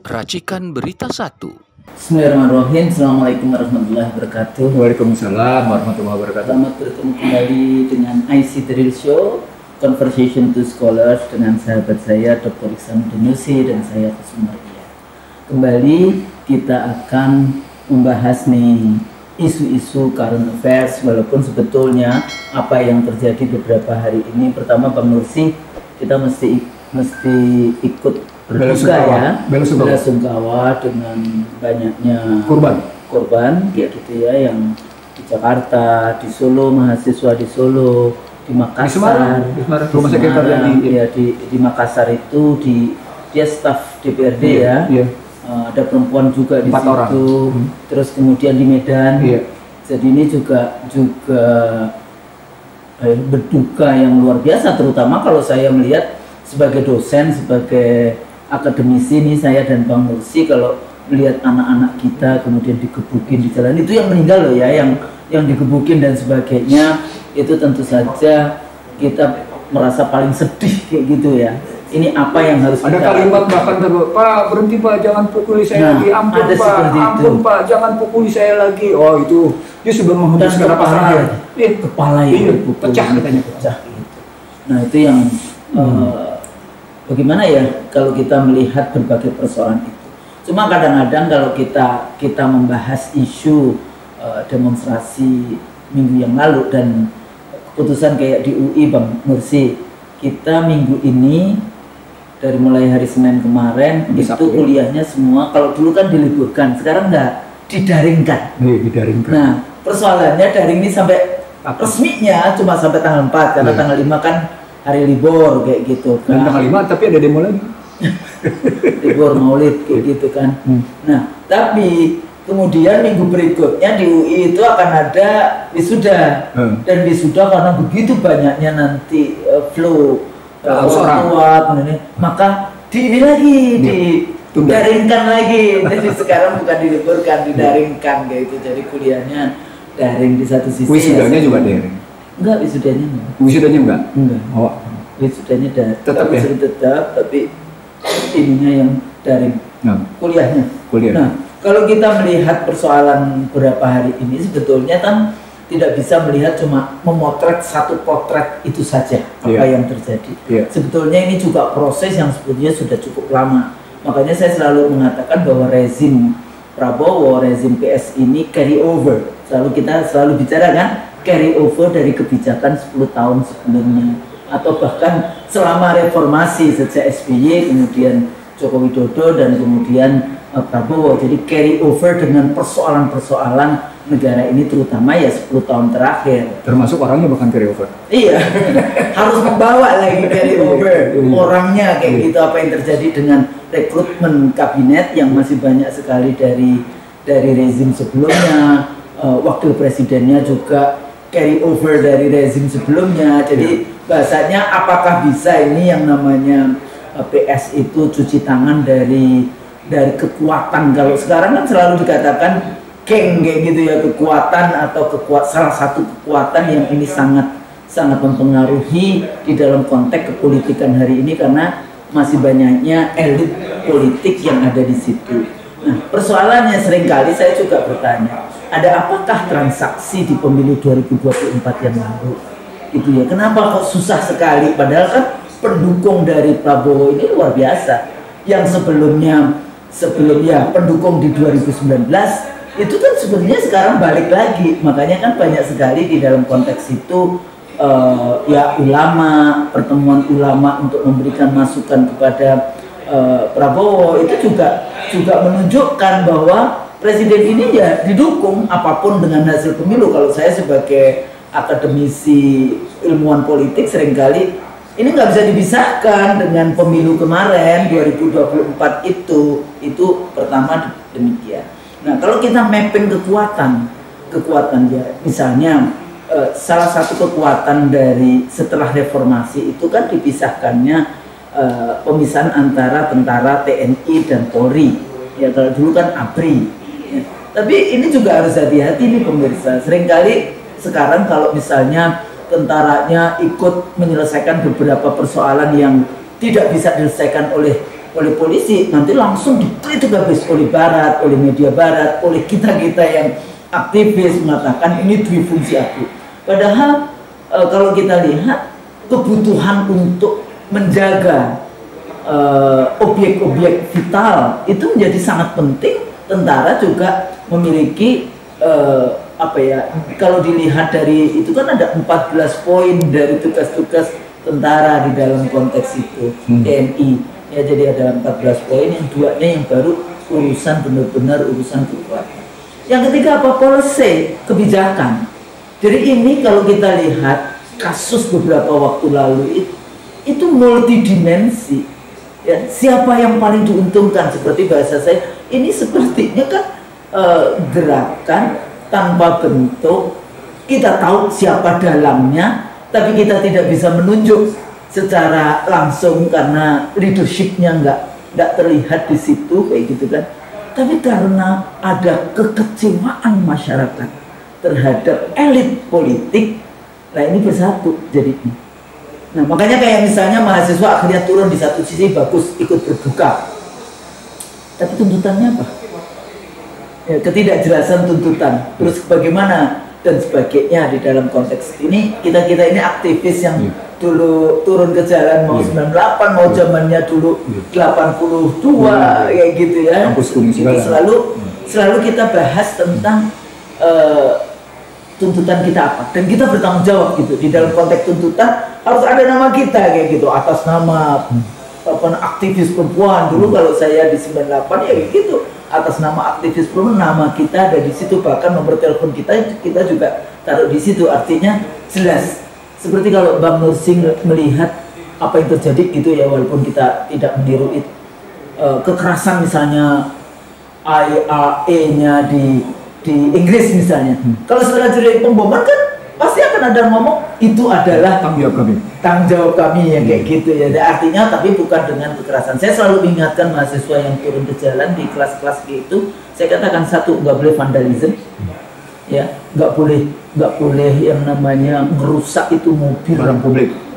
Racikan Berita 1. Bismillahirrahmanirrahim. Assalamualaikum warahmatullahi wabarakatuh. Waalaikumsalam warahmatullahi wabarakatuh. Selamat bertemu kembali dengan IC Drill Show, Conversation to Scholars dengan sahabat saya Dr. Iksan Denusi dan saya Kusmaria. Kembali kita akan membahas nih isu-isu current affairs, walaupun sebetulnya apa yang terjadi beberapa hari ini, pertama Bang Nursi, kita mesti ikut berduka ya, bela sungkawa dengan banyaknya korban ya gitu ya, yang di Jakarta, di Solo, mahasiswa di Solo, di Makassar, rumah sakit ya, di Makassar itu dia staf DPRD ya. Ada perempuan juga di situ orang. Terus kemudian di Medan, jadi ini juga berduka yang luar biasa, terutama kalau saya melihat sebagai dosen, sebagai akademisi nih, saya dan Bang Nursi, kalau melihat anak-anak kita kemudian digebukin di jalan, itu yang meninggal loh ya, yang digebukin dan sebagainya, itu tentu saja kita merasa paling sedih kayak gitu ya. Ini apa yang harus ada kita kalimat bahkan Pak, berhenti Pak, jangan pukuli saya lagi, ampun Pak, ampun Pak, jangan pukuli saya lagi. Oh, itu dia sudah menghembuskan kepala pecah katanya, pecah gitu. Nah itu yang bagaimana ya kalau kita melihat berbagai persoalan itu. Cuma kadang-kadang kalau kita membahas isu demonstrasi minggu yang lalu dan keputusan kayak di UI Bang Nursi, kita minggu ini dari mulai hari Senin kemarin itu kuliahnya semua, kalau dulu kan diliburkan, sekarang enggak, didaringkan. Nah persoalannya daring ini sampai resminya cuma sampai tanggal 4 karena tanggal 5 kan hari libur kayak gitu kan. Dan tanggal 5 tapi ada demo lagi. Libur Maulid kayak gitu kan. Nah, tapi kemudian minggu berikutnya di UI itu akan ada wisuda. Dan wisuda karena begitu banyaknya nanti flow orang tua, maka ini lagi didaringkan lagi. Jadi sekarang bukan diliburkan, didaringkan kayak gitu. Jadi kuliahnya daring di satu sisi. Wisudanya juga daring. Enggak, wisudanya enggak. Wisudanya enggak? Enggak. Oh. Wisudanya tetap ya? Tetap, tapi ininya yang daring. Kuliahnya. Nah, kalau kita melihat persoalan beberapa hari ini, sebetulnya kan tidak bisa melihat cuma memotret satu potret itu saja apa yang terjadi. Sebetulnya ini juga proses yang sebetulnya sudah cukup lama. Makanya saya selalu mengatakan bahwa rezim Prabowo, rezim PS ini carry over. Kita selalu bicara kan, carry over dari kebijakan 10 tahun sebelumnya, atau bahkan selama reformasi sejak SBY, kemudian Joko Widodo, dan kemudian Prabowo. Jadi carry over dengan persoalan-persoalan negara ini, terutama ya 10 tahun terakhir. Termasuk orangnya bahkan carry over. Iya, harus membawa lagi carry over orangnya kayak gitu. Apa yang terjadi dengan rekrutmen kabinet yang masih banyak sekali dari rezim sebelumnya, wakil presidennya juga carry over dari rezim sebelumnya. Jadi bahasanya apakah bisa ini yang namanya PS itu cuci tangan dari kekuatan. Kalau sekarang kan selalu dikatakan geng kayak gitu ya, kekuatan atau salah satu kekuatan yang ini sangat mempengaruhi di dalam konteks kepolitikan hari ini, karena masih banyaknya elit politik yang ada di situ. Nah, persoalannya seringkali saya juga bertanya, ada apakah transaksi di pemilu 2024 yang lalu? Itu ya, kenapa kok susah sekali? Padahal kan pendukung dari Prabowo ini luar biasa. Yang sebelumnya pendukung di 2019 itu kan sebenarnya sekarang balik lagi. Makanya kan banyak sekali di dalam konteks itu ya ulama, pertemuan ulama untuk memberikan masukan kepada Prabowo itu juga menunjukkan bahwa presiden ini ya didukung apapun dengan hasil pemilu. Kalau saya sebagai akademisi ilmuwan politik seringkali ini nggak bisa dipisahkan dengan pemilu kemarin 2024 itu pertama demikian. Nah kalau kita mapping kekuatan ya, misalnya salah satu kekuatan dari setelah reformasi itu kan dipisahkannya pemisahan antara tentara, TNI dan Polri. Ya kalau dulu kan ABRI. Ya. Tapi ini juga harus hati-hati nih pemirsa. Seringkali sekarang kalau misalnya tentaranya ikut menyelesaikan beberapa persoalan yang tidak bisa diselesaikan oleh oleh polisi, nanti langsung dikritik habis oleh Barat, oleh media Barat, oleh kita-kita yang aktivis mengatakan ini difungsi ABRI. Padahal kalau kita lihat kebutuhan untuk menjaga objek-objek vital itu menjadi sangat penting. Tentara juga memiliki kalau dilihat dari itu kan ada 14 poin dari tugas-tugas tentara di dalam konteks itu, TNI. Ya, jadi ada 14 poin, yang duanya yang baru urusan benar-benar urusan kekuatan. Yang ketiga apa? Policy, kebijakan. Jadi ini kalau kita lihat kasus beberapa waktu lalu itu multidimensi. Ya, siapa yang paling diuntungkan? Seperti bahasa saya, ini sepertinya kan gerakan tanpa bentuk. Kita tahu siapa dalangnya, tapi kita tidak bisa menunjuk secara langsung karena leadershipnya nggak terlihat di situ kayak gitu kan. Tapi karena ada kekecewaan masyarakat terhadap elit politik, nah ini bersatu jadinya. Nah makanya kayak misalnya mahasiswa akhirnya turun di satu sisi bagus ikut berbuka, tapi tuntutannya apa? Ya, ketidakjelasan tuntutan. Terus bagaimana dan sebagainya di dalam konteks ini kita ini aktivis yang dulu turun ke jalan mau 98 mau zamannya dulu 82 kayak gitu ya. Itu selalu kita bahas tentang tuntutan kita apa dan kita bertanggung jawab gitu. Di dalam konteks tuntutan harus ada nama kita kayak gitu, atas nama aktivis perempuan. Dulu kalau saya di 98 ya gitu, atas nama aktivis perempuan, nama kita ada di situ, bahkan nomor telepon kita juga taruh di situ. Artinya jelas. Seperti kalau Bang Nursing melihat apa yang terjadi gitu ya, walaupun kita tidak meniru itu, kekerasan misalnya IRA-nya di Inggris misalnya. Kalau setelah terjadi pemboman kan pasti akan ada ngomong itu adalah tanggung jawab kami yang kayak gitu ya. Artinya tapi bukan dengan kekerasan. Saya selalu ingatkan mahasiswa yang turun ke jalan di kelas-kelas gitu, saya katakan satu, nggak boleh vandalisme, ya, nggak boleh yang namanya merusak itu mobil,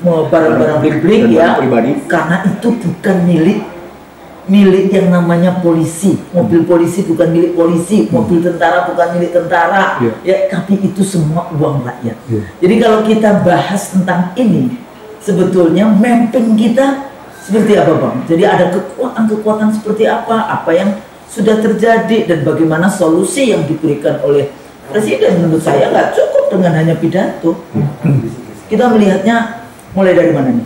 barang-barang publik ya, pribadi. Karena itu bukan milik yang namanya polisi. Mobil polisi bukan milik polisi, mobil tentara bukan milik tentara, ya, tapi itu semua uang rakyat. Jadi kalau kita bahas tentang ini, sebetulnya mapping kita seperti apa Bang? Jadi ada kekuatan seperti apa yang sudah terjadi dan bagaimana solusi yang diberikan oleh Presiden. Menurut saya nggak cukup dengan hanya pidato. Kita melihatnya mulai dari mana nih?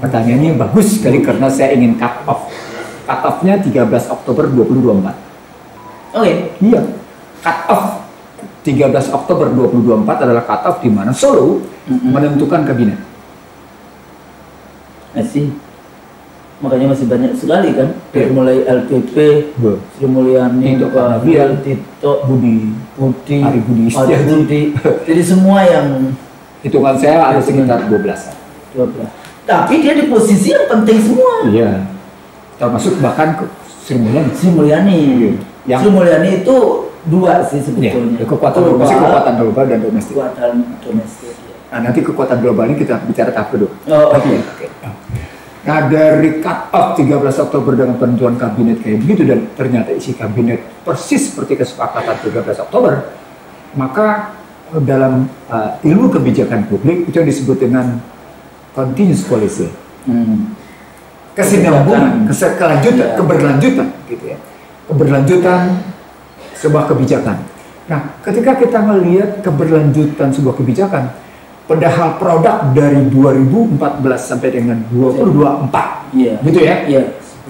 Pertanyaannya bagus sekali karena saya ingin cut off. Cut off-nya 13 Oktober 2024. Oke. Iya. Cut off 13 Oktober 2024 adalah cut off di mana Solo menentukan kabinet. Masih. Makanya masih banyak sekali kan, dari mulai LPP, Sri Mulyani, Pak Tito, Budi, Ari Budi. Jadi semua yang hitungan saya ada sekitar 12. Tapi dia di posisi yang penting semua. Iya. Termasuk bahkan Sri Mulyani. Yang Sri Mulyani itu dua sih sebetulnya. Kekuatan global dan domestik. Kekuatan domestik. Nah, nanti kekuatan global ini kita bicara tahap kedua. Oke. Nah, dari cut off 13 Oktober dengan penentuan kabinet kayak begitu dan ternyata isi kabinet persis seperti kesepakatan 13 Oktober, maka dalam ilmu kebijakan publik itu yang disebut dengan continuous policy. Kesinambungan, keberlanjutan gitu ya. Keberlanjutan sebuah kebijakan. Nah, ketika kita melihat keberlanjutan sebuah kebijakan, padahal produk dari 2014 sampai dengan 2024, gitu ya,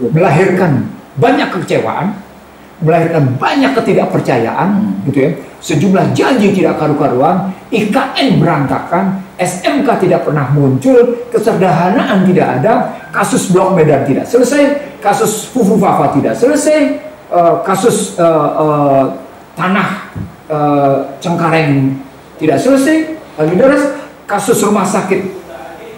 melahirkan banyak kekecewaan, melahirkan banyak ketidakpercayaan, gitu ya, sejumlah janji tidak karu-karuan, IKN berantakan, SMK tidak pernah muncul, kesederhanaan tidak ada, kasus Blok Medan tidak selesai, kasus Fufu Fafa tidak selesai, kasus tanah Cengkareng tidak selesai, kasus rumah sakit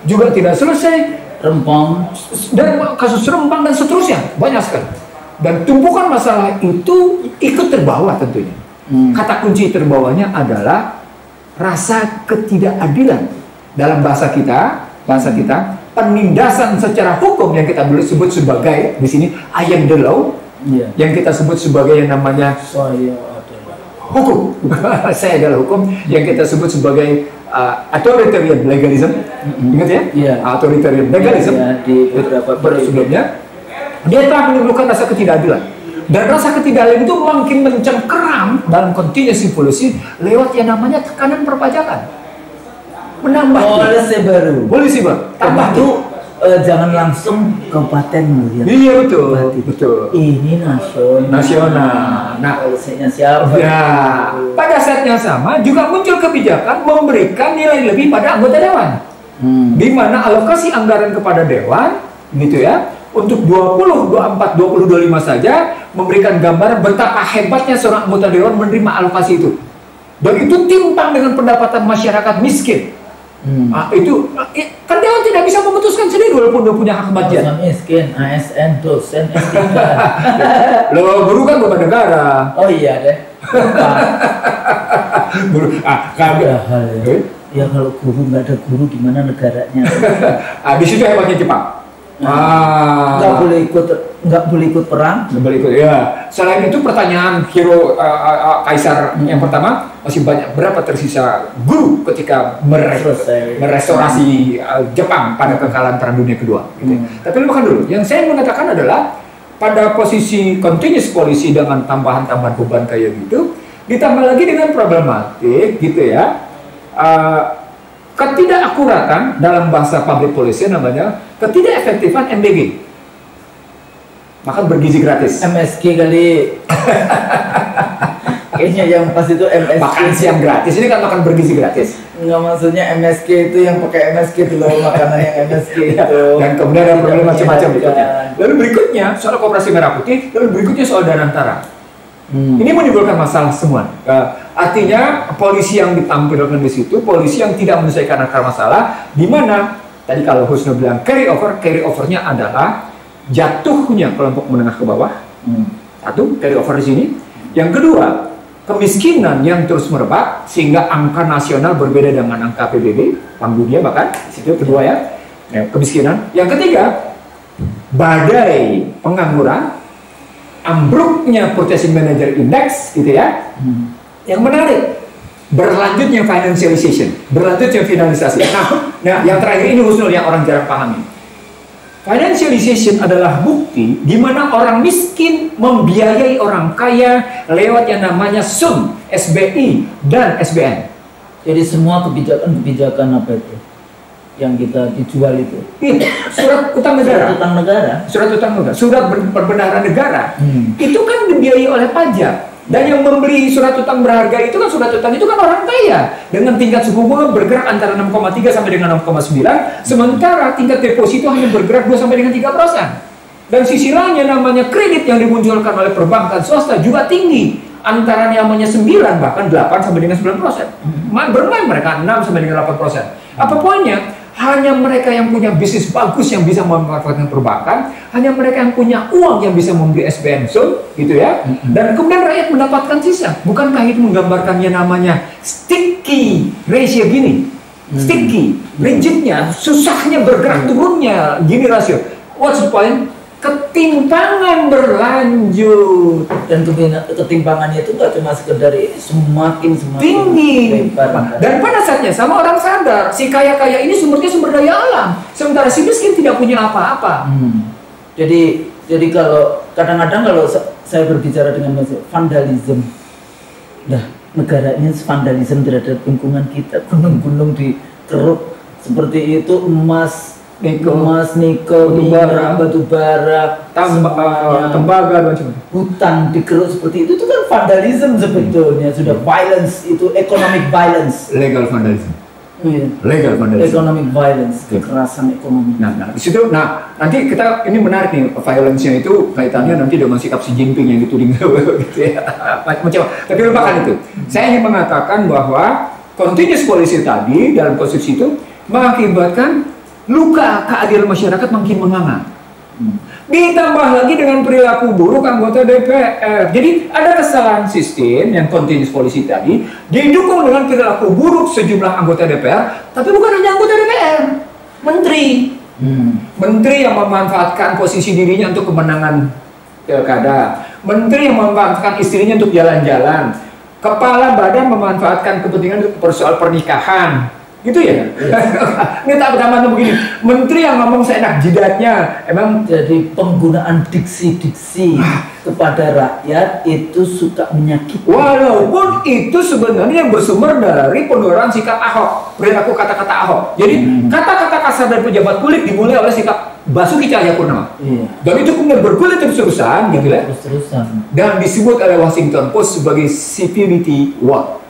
juga tidak selesai, Rempang dan kasus Rempang dan seterusnya banyak sekali. Dan tumpukan masalah itu ikut terbawa tentunya. Kata kunci terbawanya adalah rasa ketidakadilan. Dalam bahasa kita penindasan secara hukum yang kita boleh sebut sebagai di sini I am the law, yang kita sebut sebagai yang namanya hukum. Saya adalah hukum, yang kita sebut sebagai authoritarian legalism. Ingat ya? Authoritarian legalism di beberapa sebelumnya dia telah menimbulkan rasa ketidakadilan, dan rasa ketidakadilan itu makin mencengkeram dalam continuous policy lewat yang namanya tekanan perpajakan. Menambah polisi baru tambah itu jangan langsung kabupaten melihat. Iya betul. Ini nasional. Nah, polisinya siapa? Ya, pada saat yang sama juga muncul kebijakan memberikan nilai lebih pada anggota dewan, di mana alokasi anggaran kepada dewan, gitu ya, untuk 20, 24, 20, 25 saja memberikan gambaran betapa hebatnya seorang anggota dewan menerima alokasi itu, dan itu timpang dengan pendapatan masyarakat miskin. Itu kan dewan tidak bisa memutuskan sendiri walaupun dia punya hak budget. Miskin, ASN, dosen, S3. Loh, guru kan beban negara. Oh iya deh. Guru, Ya kalau guru nggak ada guru gimana negaranya? Di situ hebatnya Jepang. Nggak boleh ikut perang. Nggak boleh ikut. Ya. Selain itu pertanyaan hero kaisar yang pertama, masih banyak berapa tersisa guru ketika merestorasi Jepang pada kekalahan Perang Dunia Kedua. Gitu. Tapi lupakan dulu. Yang saya mengatakan adalah pada posisi continuous policy dengan tambahan-tambahan beban kayak gitu, ditambah lagi dengan problematik gitu ya. Ketidakakuratan dalam bahasa public policy namanya ketidakefektifan MBG, makan bergizi gratis. MSG kali. Kayaknya yang pas itu MSG. Makan siang gratis, ini kan makan bergizi gratis. Enggak, maksudnya MSG itu yang pakai MSG itu loh, makanan yang MSG itu. Dan kemudian ada problem macam-macam berikutnya. Lalu berikutnya soal Koperasi Merah Putih, lalu berikutnya soal Danantara. Ini menimbulkan masalah semua. Artinya polisi yang ditampilkan di situ, polisi yang tidak menyelesaikan akar masalah, di mana tadi kalau Husnu bilang carry overnya adalah jatuhnya kelompok menengah ke bawah. Satu, carry over di sini. Yang kedua, kemiskinan yang terus merebak sehingga angka nasional berbeda dengan angka PBB, Bank Dunia bahkan. Situ kedua ya, kemiskinan. Yang ketiga, badai pengangguran, ambruknya Purchasing Manager Index gitu ya. Yang menarik, berlanjutnya financialization, berlanjutnya finalisasi. Nah, yang terakhir ini Husnul yang orang jarang pahami. Financialization adalah bukti di mana orang miskin membiayai orang kaya lewat yang namanya SUM, SBI, dan SBN. Jadi semua kebijakan apa itu yang kita dijual itu? Surat utang negara. Surat perbendaharaan negara. Itu kan dibiayai oleh pajak. Dan yang membeli surat utang berharga itu kan surat utang itu kan orang kaya dengan tingkat suku bunga bergerak antara 6,3 sampai dengan 6,9, sementara tingkat deposito hanya bergerak 2 sampai dengan 3%. Dan sisi lainnya namanya kredit yang dimunculkan oleh perbankan swasta juga tinggi, antara namanya 9 bahkan 8 sampai dengan 9%. Bermain mereka 6 sampai dengan 8%. Apa poinnya? Hanya mereka yang punya bisnis bagus yang bisa memanfaatkan perbankan, hanya mereka yang punya uang yang bisa membeli SBN gitu ya. Dan kemudian rakyat mendapatkan sisa. Bukankah itu menggambarkannya namanya sticky ratio gini? Sticky, rigidnya, susahnya bergerak turunnya gini rasio. What's the point? Ketimpangan berlanjut, dan ketimpangannya itu nggak cuma sekedar ini, semakin tinggi. Dan pada saatnya sama orang sadar si kaya-kaya ini sumber daya alam, sementara si miskin tidak punya apa-apa. Jadi kalau kadang-kadang kalau saya berbicara dengan vandalisme, negaranya vandalisme terhadap lingkungan kita, gunung-gunung dikeruk seperti itu, emas, nikel, batu bara, tembaga, hutan dikeruk seperti itu kan vandalisme sebetulnya, sudah violence, itu economic violence, legal vandalism. Economic violence, kekerasan ekonomi. Nah, di situ, nanti kita ini menarik nih, violence-nya itu kaitannya nanti dengan sikap Xi Jinping yang dituding gitu ya. Tapi lupakan itu. Saya ingin mengatakan bahwa continuous policy tadi dalam posisi itu mengakibatkan luka keadilan masyarakat makin menganga. Ditambah lagi dengan perilaku buruk anggota DPR. Jadi ada kesalahan sistem yang continuous policy tadi didukung dengan perilaku buruk sejumlah anggota DPR, tapi bukan hanya anggota DPR, menteri, Menteri yang memanfaatkan posisi dirinya untuk kemenangan pilkada, menteri yang memanfaatkan istrinya untuk jalan-jalan, kepala badan memanfaatkan kepentingan untuk persoal pernikahan, gitu ya. Ini tak pertama tuh begini, menteri yang ngomong seenak jidatnya, emang Jadi penggunaan diksi-diksi kepada rakyat itu suka menyakiti. walaupun itu sebenarnya bersumber dari penurunan sikap Ahok, perilaku kata-kata Ahok. Jadi kata-kata kasar dari pejabat publik dimulai oleh sikap Basuki Cahayapurnama. Iya. Dan itu kemudian bergulir terus-terusan, gitu ya. Terus-terusan. Dan disebut oleh Washington Post sebagai civility war.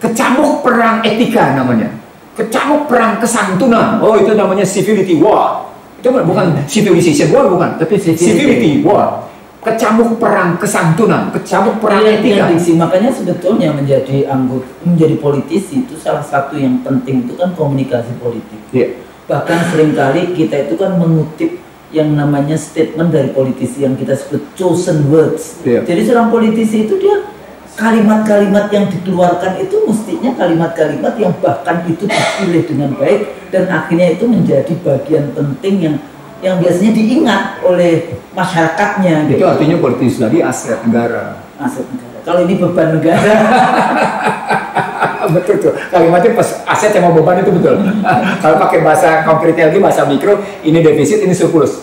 Kecamuk perang etika namanya. Kecamuk perang kesantunan. Oh, itu namanya civility war. Itu bukan civilization war, bukan, tapi civility war. Kecamuk perang kesantunan, kecamuk perang etika. Diksi. Makanya sebetulnya menjadi politisi itu salah satu yang penting itu kan komunikasi politik. Iya. Bahkan seringkali kita itu kan mengutip yang namanya statement dari politisi yang kita sebut chosen words. Iya. Jadi seorang politisi itu dia kalimat-kalimat yang dikeluarkan itu mestinya kalimat-kalimat yang bahkan itu dipilih dengan baik dan akhirnya itu menjadi bagian penting yang biasanya diingat oleh masyarakatnya. Itu artinya politisi tadi aset negara. Aset negara. Kalau ini beban negara. Betul tuh, kalimatnya pas aset yang mau beban itu betul. Kalau pakai bahasa konkretnya lagi, bahasa mikro, ini defisit, ini surplus.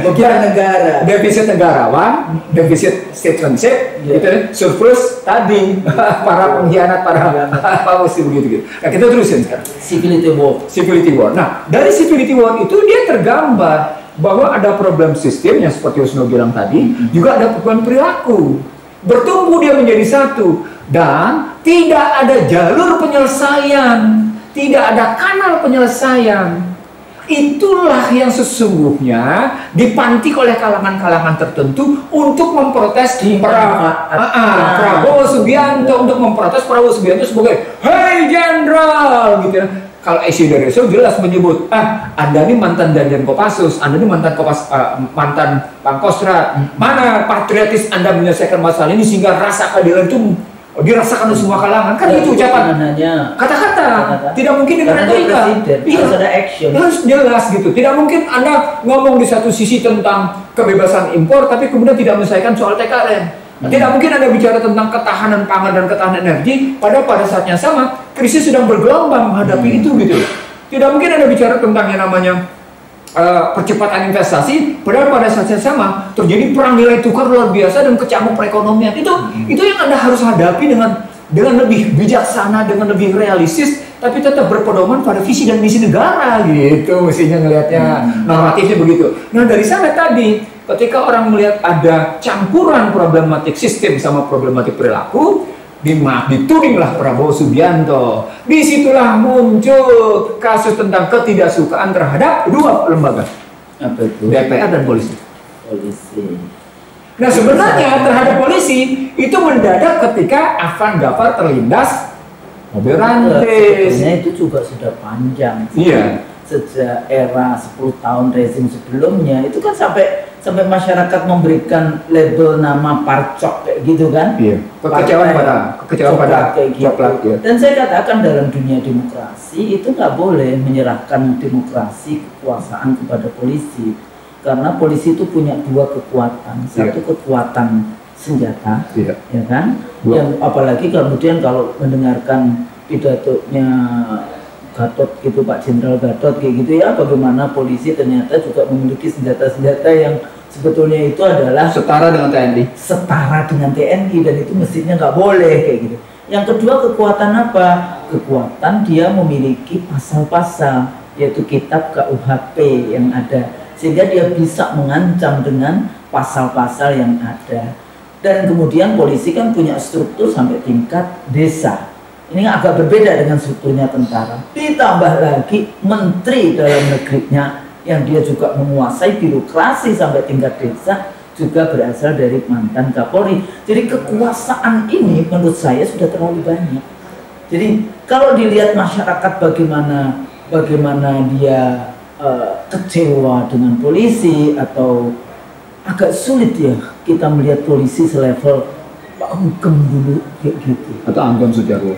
Beban negara. Defisit negarawan, defisit statesmanship, Yeah. gitu, surplus tadi para pengkhianat, para mesti begitu. Nah, kita terusin sekarang. Civility war. Civility war. Nah, dari civility war itu dia tergambar bahwa ada problem sistem yang seperti Yusno bilang tadi, juga ada problem perilaku. Bertumbuh dia menjadi satu dan tidak ada jalur penyelesaian, tidak ada kanal penyelesaian. Itulah yang sesungguhnya dipantik oleh kalangan-kalangan tertentu untuk memprotes Prabowo Subianto, untuk memprotes Prabowo Subianto sebagai "Hei Jenderal," gitu ya. Kalau Esi Dereso jelas menyebut, Anda ini mantan Danjen Kopassus, Anda ini mantan mantan Pangkostrat, mana patriotis Anda menyelesaikan masalah ini sehingga rasa keadilan itu dirasakan oleh semua kalangan, kan itu ucapan kata-kata, tidak mungkin dengan retorika. Harus ada action. Harus jelas gitu. Tidak mungkin Anda ngomong di satu sisi tentang kebebasan impor, tapi kemudian tidak menyelesaikan soal TKN. Tidak mungkin Anda bicara tentang ketahanan pangan dan ketahanan energi, pada saatnya sama krisis sedang bergelombang menghadapi itu gitu. Tidak mungkin Anda bicara tentang yang namanya percepatan investasi, padahal pada saat yang sama terjadi perang nilai tukar luar biasa dan kecamuk perekonomian. Itu yang Anda harus hadapi dengan lebih bijaksana, dengan lebih realistis, tapi tetap berpedoman pada visi dan misi negara gitu. Mestinya ngelihatnya normatifnya begitu. Nah, dari sana tadi ketika orang melihat ada campuran problematik sistem sama problematik perilaku, ditudinglah Prabowo Subianto. Disitulah muncul kasus tentang ketidaksukaan terhadap dua lembaga, Apa itu? DPR dan polisi. Polisi. Nah, sebenarnya terhadap polisi itu mendadak ketika Afan Ghaffar terlindas mobil rantis. Sebenarnya itu juga sudah panjang. Iya. Sejak era 10 tahun rezim sebelumnya itu kan sampai masyarakat memberikan label nama parcok kayak gitu kan. Iya. Kekecewaan pada kayak gitu. coklat, ya. Dan saya katakan dalam dunia demokrasi itu nggak boleh menyerahkan demokrasi kekuasaan kepada polisi, karena polisi itu punya dua kekuatan. Satu kekuatan senjata, ya kan? Yang apalagi kemudian kalau mendengarkan pidatonya Gatot gitu, Pak Jenderal Gatot kayak gitu ya, bagaimana polisi ternyata juga memiliki senjata-senjata yang sebetulnya itu adalah setara dengan TNI. Setara dengan TNI, dan itu mestinya nggak boleh kayak gitu. Yang kedua, kekuatan apa? Kekuatan dia memiliki pasal-pasal, yaitu kitab KUHP yang ada, sehingga dia bisa mengancam dengan pasal-pasal yang ada. Dan kemudian polisi kan punya struktur sampai tingkat desa. Ini agak berbeda dengan strukturnya tentara. Ditambah lagi menteri dalam negerinya yang dia juga menguasai birokrasi sampai tingkat desa, juga berasal dari mantan Kapolri. Jadi kekuasaan ini menurut saya sudah terlalu banyak. Jadi kalau dilihat masyarakat bagaimana dia kecewa dengan polisi, atau agak sulit ya kita melihat polisi selevel Pak Hugeng dulu kayak gitu. Atau Anton Sujarwo.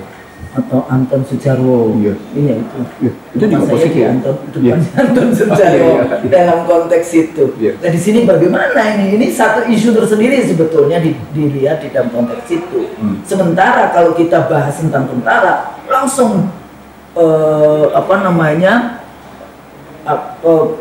atau Anton Sujarwo. Iya. Iya itu. Iya. Itu juga Saya positif. di depan Anton Sujarwo dalam konteks itu. Iya. Nah di sini bagaimana ini? Ini satu isu tersendiri sebetulnya dilihat di dalam konteks itu. Sementara kalau kita bahas tentang tentara, langsung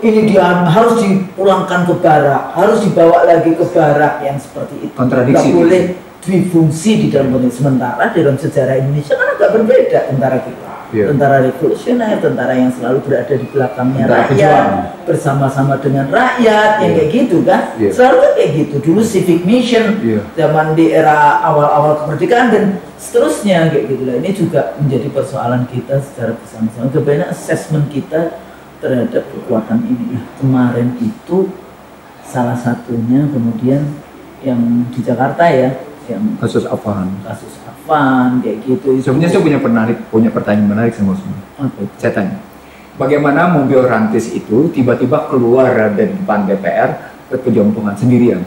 ini dia harus dipulangkan ke barak, harus dibawa lagi ke barak yang seperti itu. Kontradiksi. Nggak boleh difungsi di dalam konteks. Sementara dalam sejarah Indonesia kan agak berbeda tentara kita. Yeah. Tentara revolusioner, tentara yang selalu berada di belakangnya Tentara rakyat, pejuang. bersama-sama dengan rakyat, yang kayak gitu kan. Yeah. Selalu kan kayak gitu. Dulu civic mission, Yeah. zaman di era awal-awal kemerdekaan dan seterusnya kayak gitu lah. Ini juga menjadi persoalan kita secara bersama-sama. Bagaimana assessment kita terhadap kekuatan ini. Nah, kemarin itu salah satunya kemudian yang di Jakarta ya, yang Kasus Afan. kasus Afan kayak gitu. Sebenarnya saya punya pertanyaan menarik sama semua. Apa? Saya tanya, bagaimana mobil rantis itu tiba-tiba keluar dari depan DPR ke kejompongan sendirian?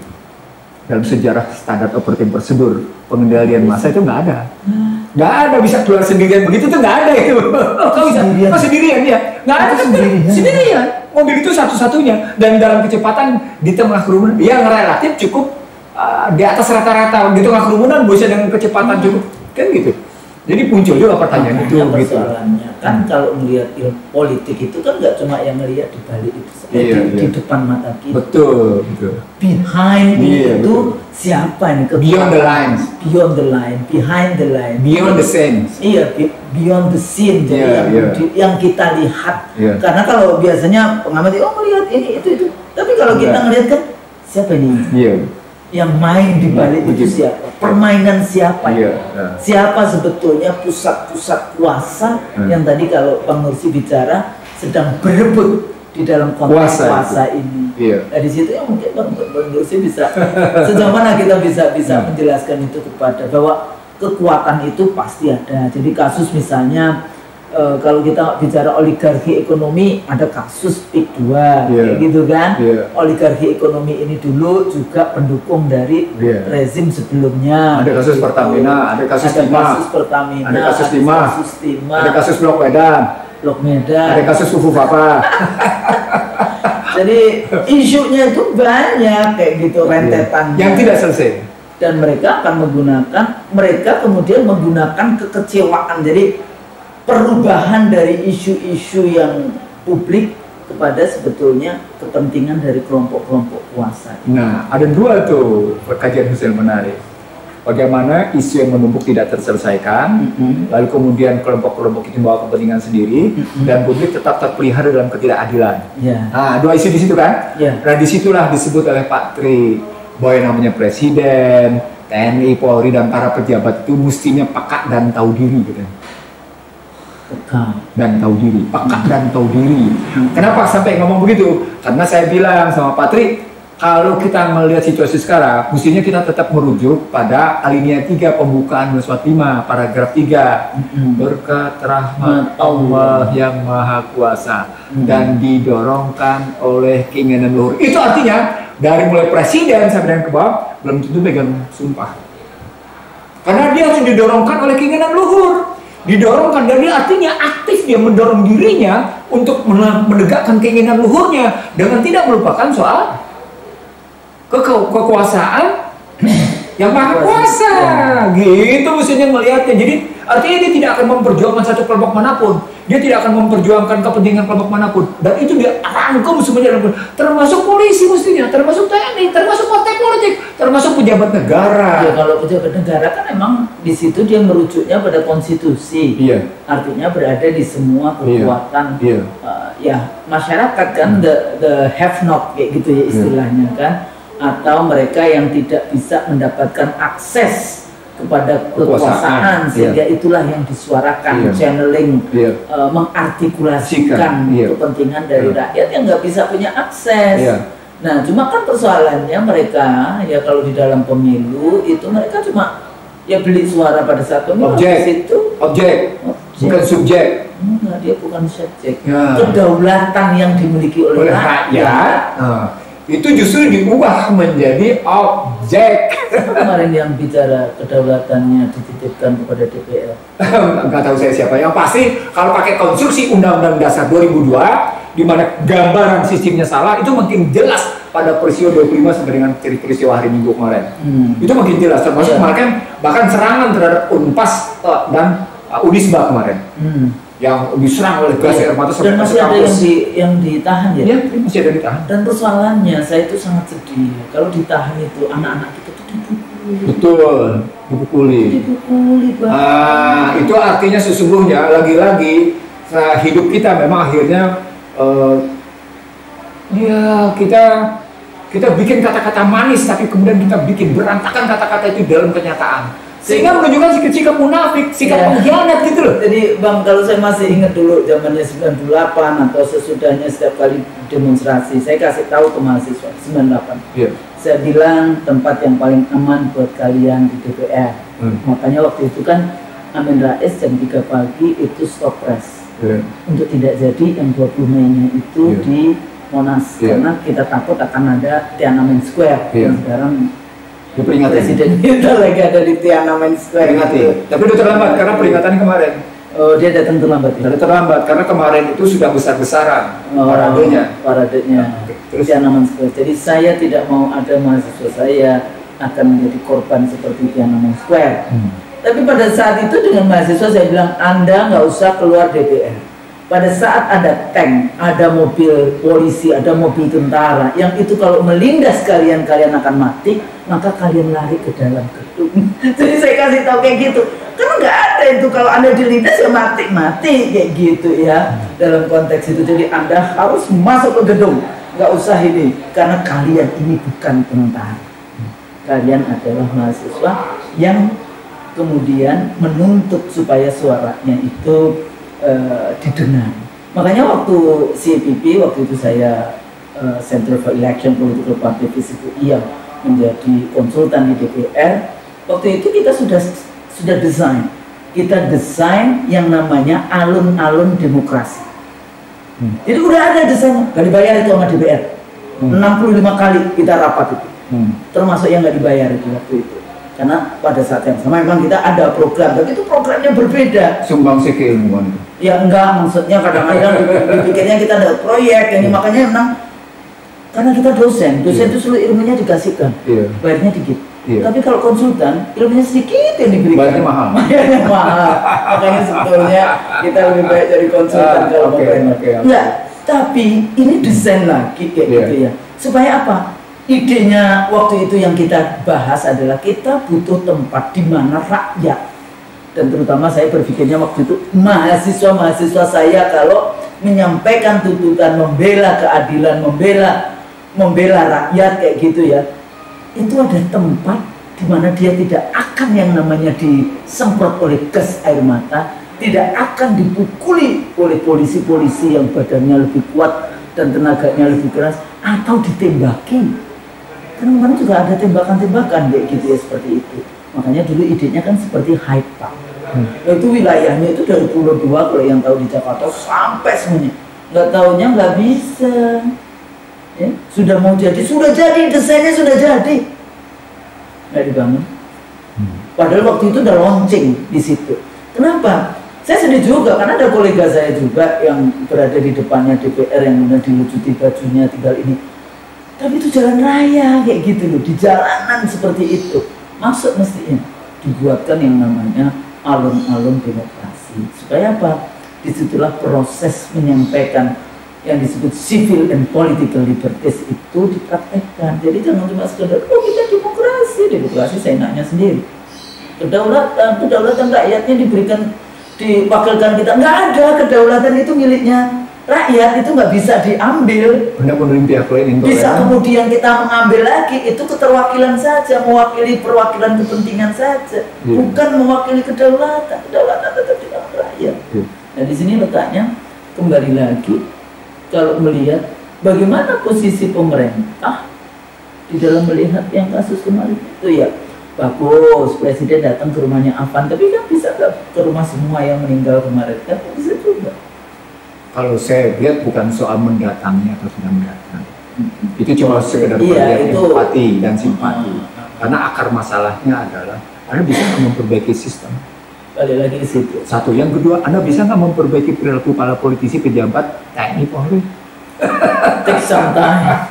Dalam sejarah standar operating prosedur pengendalian massa itu nggak ada. Nggak ada bisa keluar sendirian begitu tuh nggak ada itu. Kok bisa? Sendirian. Kok sendirian ya? Nggak ada kan? Sendirian. Mobil itu satu-satunya dan dalam kecepatan di tengah kerumunan yang relatif cukup di atas rata-rata di tengah kerumunan bisa dengan kecepatan cukup kan gitu. Jadi muncul juga pertanyaan itu Makanya gitu. persoalannya kan kalau melihat ilmu politik itu kan nggak cuma yang melihat di balik itu saja, Iya, di iya. depan mata kita. Betul, betul. Behind Iya, itu betul. siapa ini? Beyond the lines. Beyond the line, behind the line. Beyond the scenes. Iya, beyond the scene. Jadi Iya, iya. yang kita lihat. Iya. Karena kalau biasanya pengamat melihat ini itu. Tapi kalau kita Iya. ngelihat kan siapa ini? Iya. Yang main di balik itu Begitu. siapa? Permainan siapa? Iya. Siapa sebetulnya pusat-pusat kuasa yang tadi kalau Bang Nursi bicara sedang berebut di dalam konteks Kuasa kuasa ini. Iya. Nah di situ ya mungkin Bang Nursi bisa sejauh mana kita bisa menjelaskan itu kepada bahwa kekuatan itu pasti ada. Jadi kasus misalnya kalau kita bicara oligarki ekonomi ada kasus PIK 2 kayak gitu kan. Oligarki ekonomi ini dulu juga pendukung dari rezim sebelumnya. Ada kasus Pertamina, ada kasus Timah, Pertamina, ada kasus Timah, ada kasus Blok Medan, ada kasus Kufu Papa. Jadi isunya itu banyak kayak gitu rentetannya. Yang tidak selesai. Dan mereka kemudian menggunakan kekecewaan. Jadi perubahan dari isu-isu yang publik kepada sebetulnya kepentingan dari kelompok-kelompok kuasa. Nah, ada dua tuh kajian hasil menarik. Bagaimana isu yang menumpuk tidak terselesaikan, lalu kemudian kelompok-kelompok itu membawa kepentingan sendiri, dan publik tetap terpelihara dalam ketidakadilan. Ya. Nah, dua isu di situ kan? Ya. Nah, disitulah disebut oleh Pak Tri bahwa yang namanya Presiden, TNI, Polri, dan para pejabat itu mestinya peka dan tahu diri gitu. Peka dan tahu diri. Kenapa sampai ngomong begitu? Karena saya bilang sama Patri, kalau kita melihat situasi sekarang, mestinya kita tetap merujuk pada alinea 3 pembukaan Surat 5, paragraf 3. Berkat rahmat Allah yang Maha Kuasa dan didorongkan oleh keinginan luhur. Itu artinya dari mulai presiden sampai dengan ke bawah belum tentu pegang sumpah. Karena dia harus didorongkan oleh keinginan luhur. Didorongkan dari artinya aktif dia mendorong dirinya untuk menegakkan keinginan luhurnya dengan tidak melupakan soal kekuasaan yang Maha Kuasa. Gitu mestinya melihatnya. Jadi artinya dia tidak akan memperjuangkan satu kelompok manapun. Dia tidak akan memperjuangkan kepentingan kelompok manapun. Dan itu dia rangkum semuanya, termasuk polisi mestinya, termasuk TNI, termasuk partai politik, termasuk pejabat negara. Ya kalau pejabat negara kan memang di situ dia merujuknya pada konstitusi. Iya. Artinya berada di semua kekuatan. Iya. Ya masyarakat kan the have not kayak gitu ya istilahnya kan. Atau mereka yang tidak bisa mendapatkan akses kepada kekuasaan sehingga itulah yang disuarakan, channeling, mengartikulasikan kepentingan dari rakyat yang nggak bisa punya akses. Nah, cuma kan persoalannya mereka ya kalau di dalam pemilu itu mereka cuma ya beli suara pada saat pemilu. Objek, bukan subjek. Enggak, dia bukan subjek. Kedaulatan yang dimiliki oleh rakyat. itu justru diubah menjadi objek. Kemarin yang bicara kedaulatannya dititipkan kepada DPR. Nggak tahu saya siapa. Yang pasti kalau pakai konstruksi Undang-Undang Dasar 2002 di mana gambaran sistemnya salah, itu makin jelas pada peristiwa 25 sampai dengan peristiwa hari Minggu kemarin. Itu makin jelas, termasuk bahkan serangan terhadap Unpas dan Unisba kemarin. Yang diserang oleh gas air mata dan masih ada yang ditahan ya? Iya, masih ada ditahan. Dan persoalannya saya itu sangat sedih kalau ditahan itu anak-anak kita tuh dipukuli. Betul, dipukuli. Pak. Itu artinya sesungguhnya lagi-lagi hidup kita memang akhirnya ya kita bikin kata-kata manis tapi kemudian kita bikin berantakan kata-kata itu dalam kenyataan. Sehingga menunjukkan sikap munafik, sikap pengkhianat gitu loh. Jadi Bang, kalau saya masih ingat dulu zamannya 98 atau sesudahnya setiap kali demonstrasi, saya kasih tahu ke mahasiswa 98. Yeah. Saya bilang tempat yang paling aman buat kalian di DPR. Makanya waktu itu kan Amin Rais jam 3 pagi itu stop press. Untuk tidak jadi yang 20 Mei-nya itu di Monas. Karena kita takut akan ada Tiananmen Square yang sekarang Presiden kita lagi ada di Tiananmen Square. Peringati. Tapi udah terlambat karena peringatan kemarin. Oh, dia datang terlambat ya? Terlambat karena kemarin itu sudah besar-besaran paradenya. Terus Tiananmen Square. Jadi saya tidak mau ada mahasiswa saya akan menjadi korban seperti Tiananmen Square. Tapi pada saat itu dengan mahasiswa saya bilang, Anda nggak usah keluar DPR. Pada saat ada tank, ada mobil polisi, ada mobil tentara, yang itu kalau melindas kalian akan mati, maka kalian lari ke dalam gedung. Jadi saya kasih tahu kayak gitu. Karena nggak ada itu, kalau Anda dilindas ya mati kayak gitu ya. Dalam konteks itu, jadi Anda harus masuk ke gedung. Nggak usah ini, karena kalian ini bukan tentara. Kalian adalah mahasiswa yang kemudian menuntut supaya suaranya itu didengar. Makanya waktu CPP, waktu itu saya Center for Election Political Party yang menjadi konsultan di DPR. Waktu itu kita sudah desain. Kita desain yang namanya alun-alun demokrasi. Jadi udah ada desainnya, nggak dibayar itu sama DPR. 65 kali kita rapat itu, termasuk yang nggak dibayar itu waktu itu. Karena pada saat yang sama memang kita ada program, tapi itu programnya berbeda. Sumbangsi keilmuan. Ya enggak, maksudnya kadang-kadang dipikirnya kita ada proyek, ini makanya memang karena kita dosen itu seluruh ilmunya dikasihkan, bayarnya dikit. Tapi kalau konsultan, ilmunya sedikit yang diberikan. Bayarnya mahal. Makanya sebetulnya kita lebih baik dari konsultan kalau mau bayar. Enggak, tapi ini desain lagi kayak gitu ya. Supaya apa? Idenya waktu itu yang kita bahas adalah kita butuh tempat di mana rakyat, dan terutama saya berpikirnya waktu itu mahasiswa saya kalau menyampaikan tuntutan, membela keadilan, membela rakyat kayak gitu ya, itu ada tempat di mana dia tidak akan yang namanya disemprot oleh gas air mata, tidak akan dipukuli oleh polisi-polisi yang badannya lebih kuat dan tenaganya lebih keras, atau ditembaki. Kan kemarin juga ada tembakan-tembakan kayak gitu ya, seperti itu. Makanya dulu idenya kan seperti Hyde Park. Itu wilayahnya itu dari Pulau 2 kalau yang tahu di Jakarta sampai semuanya. Nggak tahunya nggak bisa. Ya, sudah mau jadi, desainnya sudah jadi. Nggak dibangun. Padahal waktu itu udah launching di situ. Kenapa? Saya sedih juga karena ada kolega saya juga yang berada di depannya DPR yang kemudian dilucuti bajunya tinggal ini. Tapi itu jalan raya kayak gitu loh, di jalanan seperti itu. Maksud mestinya dibuatkan yang namanya alun-alun demokrasi. Supaya apa? Disitulah proses menyampaikan yang disebut civil and political liberties itu dipraktekkan. Jadi jangan cuma sekedar, oh kita demokrasi seenaknya sendiri. Kedaulatan rakyatnya diwakilkan kita. Nggak ada, kedaulatan itu miliknya rakyat, itu nggak bisa diambil. Benar-benar pihak lain bisa kemudian kita mengambil lagi, itu keterwakilan saja, mewakili perwakilan kepentingan saja, bukan mewakili kedaulatan. Kedaulatan tetap di tangan rakyat. Nah di sini letaknya kembali lagi, kalau melihat bagaimana posisi pemerintah di dalam melihat yang kasus kemarin itu ya bagus, presiden datang ke rumahnya Afan, tapi kan bisa nggak ke rumah semua yang meninggal kemarin, kan bisa juga. Kalau saya lihat bukan soal mendatangnya atau tidak mendatang, Itu cuma sekedar Iya, itu empati dan simpati. Karena akar masalahnya adalah Anda bisa nggak memperbaiki sistem. balik lagi ke situ. Satu, yang kedua, Anda bisa nggak memperbaiki perilaku para politisi, pejabat, TNI, Polri? Take some time.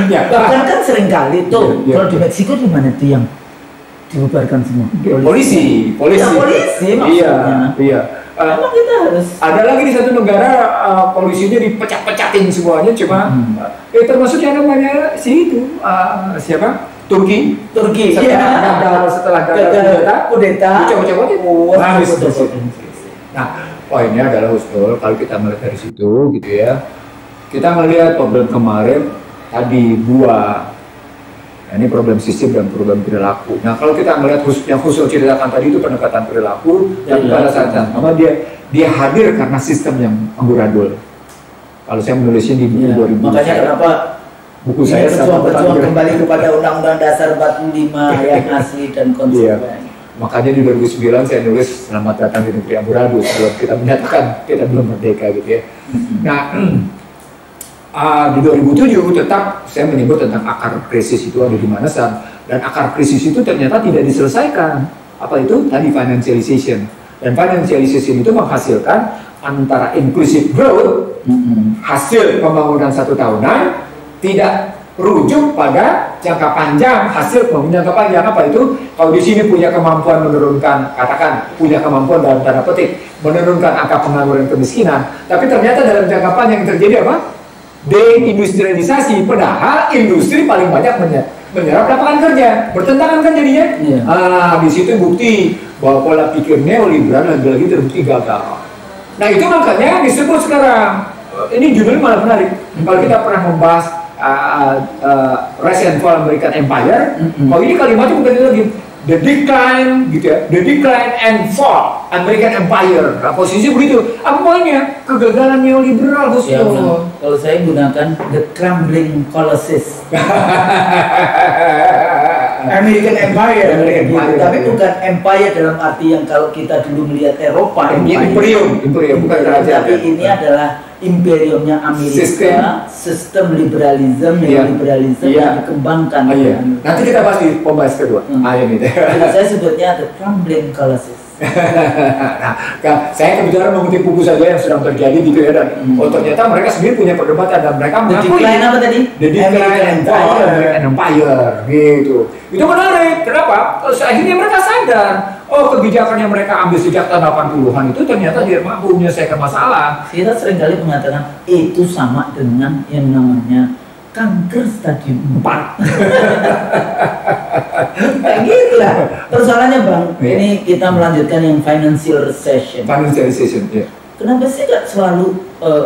Ya, Bahkan kan seringkali tuh, Iya. kalau di Meksiko di mana tuh yang dibubarkan semua? polisi. Ya, polisi Iya, maksudnya. iya. Emang kita harus Ada lagi di satu negara polisinya dipecat-pecatin semuanya, cuma termasuk yang namanya siapa? Turki. Setelah kudeta. Nah, poinnya adalah Husnul, kalau kita melihat dari situ gitu ya, kita melihat problem kemarin tadi dua. Nah, ini problem sistem dan problem perilaku. Nah, kalau kita melihat yang Husnul ceritakan tadi itu pendekatan perilaku, dan pada saat yang sama dia hadir karena sistem yang amburadul. Kalau saya menulisnya di buku 2000. Makanya kenapa Buku saya berjuang kembali kepada Undang-Undang Dasar 45 yang asli dan konsisten. Makanya di 2009 saya nulis selamat datang di negeri amburadul sebelum kita menyatakan kita belum merdeka gitu ya. Nah, di 2007 tetap saya menyebut tentang akar krisis itu ada di mana, dan akar krisis itu ternyata tidak diselesaikan. Apa itu? Tadi financialization. Dan financialization itu menghasilkan antara inclusive growth, hasil pembangunan 1 tahunan, tidak rujuk pada jangka panjang, hasil pembangunan jangka panjang. Apa itu? Kalau di sini punya kemampuan menurunkan, katakan punya kemampuan dalam tanda petik menurunkan angka pengangguran kemiskinan, tapi ternyata dalam jangka panjang yang terjadi apa? Deindustrialisasi, padahal industri paling banyak menyerap lapangan kerja, bertentangan kan jadinya. Di situ bukti bahwa pola pikir neoliberal lagi-lagi terbukti gagal. Nah, itu makanya disebut sekarang, ini judulnya malah menarik. Kalau kita pernah membahas Rise and Fall American Empire, kalau ini kalimatnya bukan itu lagi, the decline gitu ya, the decline and fall American Empire. Nah, posisinya begitu. Apa poinnya? Kegagalan neoliberal, Gus. Ya, kalau saya gunakan the crumbling colossus. American Empire, gitu. Tapi bukan empire dalam arti yang kalau kita dulu melihat Eropa, imperium bukan kerajaan. Tapi ini adalah imperiumnya Amerika, sistem liberalisme, neoliberalisme yang dikembangkan. Nanti kita bahas di pembahasan kedua. Jadi saya sebutnya the crumbling colossus. Nah, saya kebetulan mengutip buku saja yang sedang terjadi gitu ya, dan ternyata mereka sendiri punya perdebatan dan mereka mengakui apa tadi? The Decline American Empire gitu. Itu menarik. Kenapa? Akhirnya mereka sadar, kebijakan yang mereka ambil sejak tahun 80-an itu ternyata dia mampu menyelesaikan masalah. Kita seringkali mengatakan itu sama dengan yang namanya kanker stadium 4. Kayak gitu lah. Persoalannya Bang, ini kita melanjutkan yang financial recession. Ya. Kenapa sih nggak selalu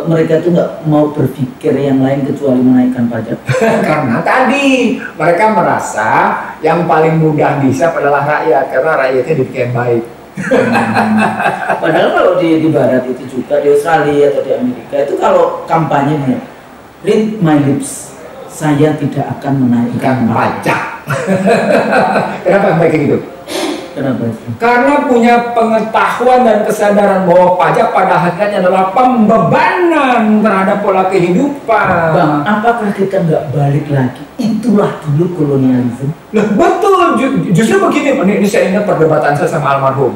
mereka tuh nggak mau berpikir yang lain kecuali menaikkan pajak? Karena tadi mereka merasa yang paling mudah dihisap adalah rakyat, karena rakyatnya dibikin baik. Padahal kalau di barat itu juga, di Australia atau di Amerika itu kalau kampanye nih, read my lips, saya tidak akan menaikkan pajak. Kenapa kayak gitu? Kenapa sih? Karena punya pengetahuan dan kesadaran bahwa pajak pada hakikatnya adalah pembebanan terhadap pola kehidupan. Bang, apakah kita nggak balik lagi? Itulah dulu kolonialisme. Loh, betul, justru begini. Ini saya ingat perdebatan saya sama almarhum,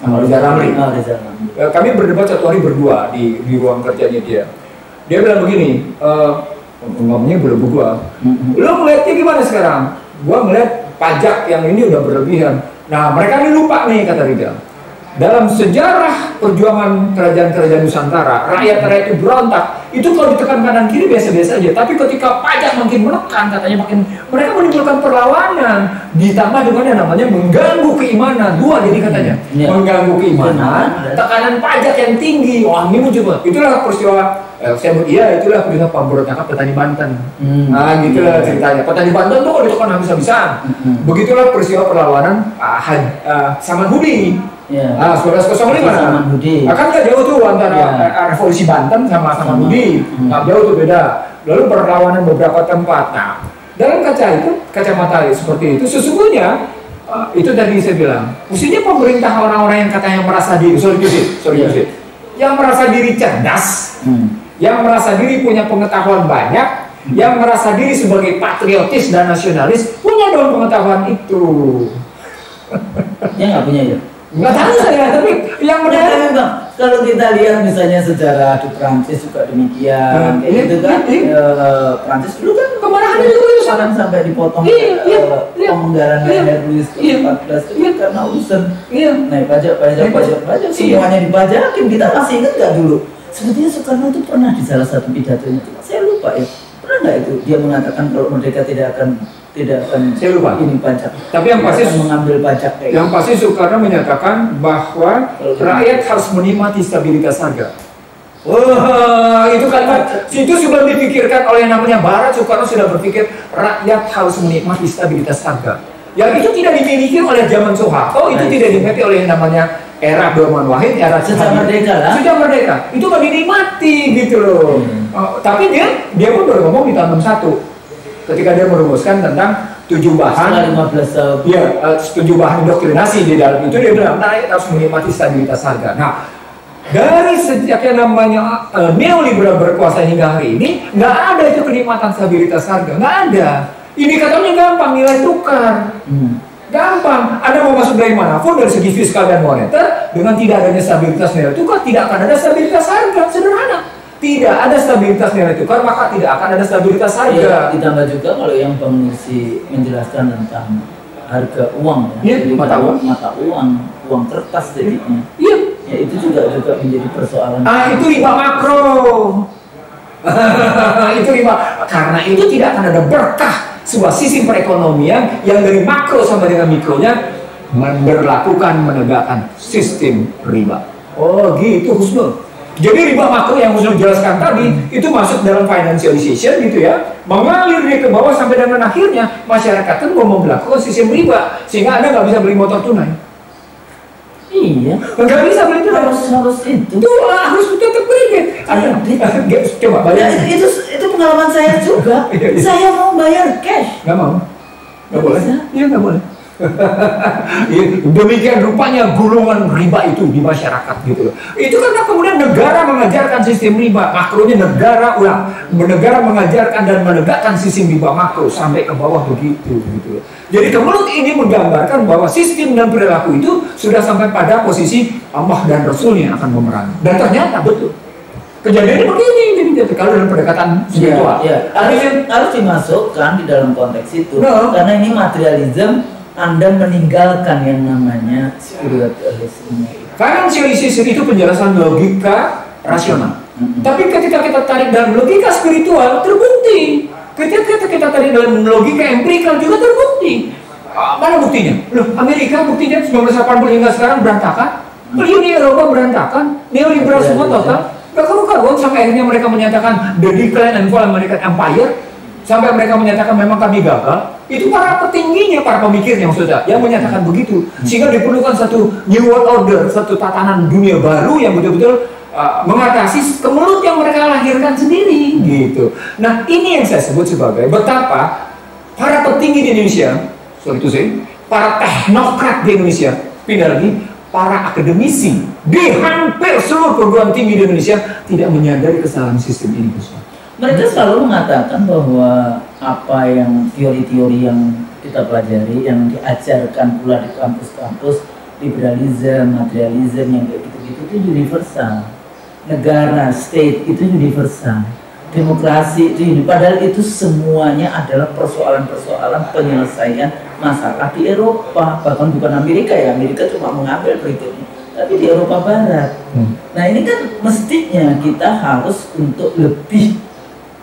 sama Rizal Ramli. Kami berdebat satu hari berdua di ruang kerjanya dia. Dia bilang begini, ngomongnya berdua. Lo ngeliatnya gimana sekarang? Gua ngeliat pajak yang ini udah berlebihan. Nah, mereka ini lupa nih, kata Rizal. Dalam sejarah perjuangan kerajaan-kerajaan Nusantara, rakyat-rakyat itu berontak. Itu kalau ditekan kanan kiri biasa-biasa aja. Tapi ketika pajak makin menekan, katanya mereka menimbulkan perlawanan. Ditambah dengan yang namanya mengganggu keimanan. Dua jadi katanya. Mengganggu keimanan, tekanan pajak yang tinggi. Wah, ini muncul. Itulah peristiwa. Saya itulah peristiwa pemberontakan petani Banten. Nah, gitulah ceritanya. Petani Banten tuh ditekan habis-habisan. Begitulah peristiwa perlawanan Samanhudi. Saudara-saudara Saman Budi. Akan nggak jauh tuh antara revolusi Banten sama Budi. Nggak jauh tuh beda. Lalu perlawanan beberapa tempat. Nah, dalam kacamata seperti itu, sesungguhnya itu tadi saya bilang, mestinya pemerintah orang-orang yang katanya merasa diri, yang merasa diri cerdas, yang merasa diri punya pengetahuan banyak, yang merasa diri sebagai patriotis dan nasionalis punya dong pengetahuan itu. Ya nggak punya ya. Nggak tahu saya, tapi yang menarik kalau kita lihat misalnya sejarah di Prancis juga demikian, kayak gitu kan. Prancis dulu kan kemarahan itu sekarang sampai dipotong pemenggalan Louis ke-14 itu karena urusan naik pajak semuanya dipajakin. Kita masih ingat nggak dulu? Sebetulnya Soekarno itu pernah di salah satu pidatonya, saya lupa ya, pernah nggak itu dia mengatakan kalau merdeka tidak akan saya lupa ini pajak. Tapi yang pasti mengambil pajak kayak yang pasti Soekarno menyatakan bahwa rakyat harus menikmati stabilitas harga. Wah, itu kalimat itu sudah dipikirkan oleh yang namanya Barat. Soekarno sudah berpikir rakyat harus menikmati stabilitas harga. Yang itu tidak dimiliki oleh zaman Soeharto, itu tidak dimiliki oleh yang namanya era Abdurrahman Wahid, era sejak merdeka lah. Sejak merdeka, itu gak dinikmati gitu loh. Tapi dia pun baru ngomong di tahun 61 ketika dia merumuskan tentang 7 bahan 15 tahun. Ya, 7 bahan indoktrinasi di dalam itu dia bilang rakyat harus menikmati stabilitas harga. Nah, dari sejak yang namanya neoliberal berkuasa hingga hari ini nggak ada itu kenikmatan stabilitas harga, nggak ada. Indikatornya gampang, nilai tukar. Gampang, Anda mau masuk dari manapun dari segi fiskal dan moneter, dengan tidak adanya stabilitas nilai tukar tidak akan ada stabilitas harga. Sederhana. Tidak ada stabilitas nilai tukar, maka tidak akan ada stabilitas harga. Ya, ditambah juga kalau yang pengisi menjelaskan tentang harga uang, ya, jadi mata uang, uang kertas jadinya. Iya. Ya itu juga menjadi persoalan. Itu riba makro. Itu riba, karena itu tidak akan ada berkah sebuah sistem perekonomian yang dari makro sampai dengan mikronya menegakkan sistem riba. Oh gitu Husnul. Jadi riba makro yang Husnul jelaskan tadi itu masuk dalam financialization gitu ya, mengalir dia ke bawah sampai dengan akhirnya masyarakat kan mau melakukan sistem riba sehingga Anda nggak bisa beli motor tunai. Iya, nggak bisa beli tunai. Harus itu. Tuh harus tetap kredit. Coba bayar. Itu pengalaman saya juga. Saya mau bayar cash. Nggak mau. Nggak boleh. Iya nggak boleh. Demikian rupanya gulungan riba itu di masyarakat gitu loh. Itu karena kemudian negara mengajarkan sistem riba makronya, negara mengajarkan dan menegakkan sistem riba makro sampai ke bawah begitu gitu loh. Jadi kemudian ini menggambarkan bahwa sistem dan perilaku itu sudah sampai pada posisi Allah dan Rasulnya akan memerangi. Dan ternyata betul kejadiannya begini. Jadi kalau dalam pendekatan spiritual harus dimasukkan di dalam konteks itu karena ini materialisme. Anda meninggalkan yang namanya spiritualisme. Financialism itu penjelasan logika rasional. Tapi ketika kita tarik dalam logika spiritual, terbukti. Ketika kita tarik dalam logika empirikal juga terbukti. Mana buktinya? Loh, Amerika buktinya 1980 hingga sekarang berantakan. Uni Eropa berantakan. Neoliberal semua total. Gak karu-karuan sampai akhirnya mereka menyatakan the decline and fall American Empire. Sampai mereka menyatakan memang kami gagal. Itu para petingginya, para pemikirnya maksudnya yang menyatakan begitu. Sehingga diperlukan satu new world order, satu tatanan dunia baru yang betul-betul mengatasi kemelut yang mereka lahirkan sendiri gitu. Nah ini yang saya sebut sebagai betapa para petinggi di Indonesia, para teknokrat di Indonesia, pindah lagi, para akademisi di hampir seluruh perguruan tinggi di Indonesia tidak menyadari kesalahan sistem ini. Mereka selalu mengatakan bahwa apa yang teori-teori yang kita pelajari, yang diajarkan pula di kampus-kampus, liberalisme, materialisme yang kayak gitu-gitu itu universal. Negara, state itu universal. Demokrasi itu padahal itu semuanya adalah persoalan-persoalan penyelesaian masalah di Eropa, bahkan bukan Amerika ya. Amerika cuma mengambil berikutnya, tapi di Eropa Barat. Nah ini kan mestinya kita harus untuk lebih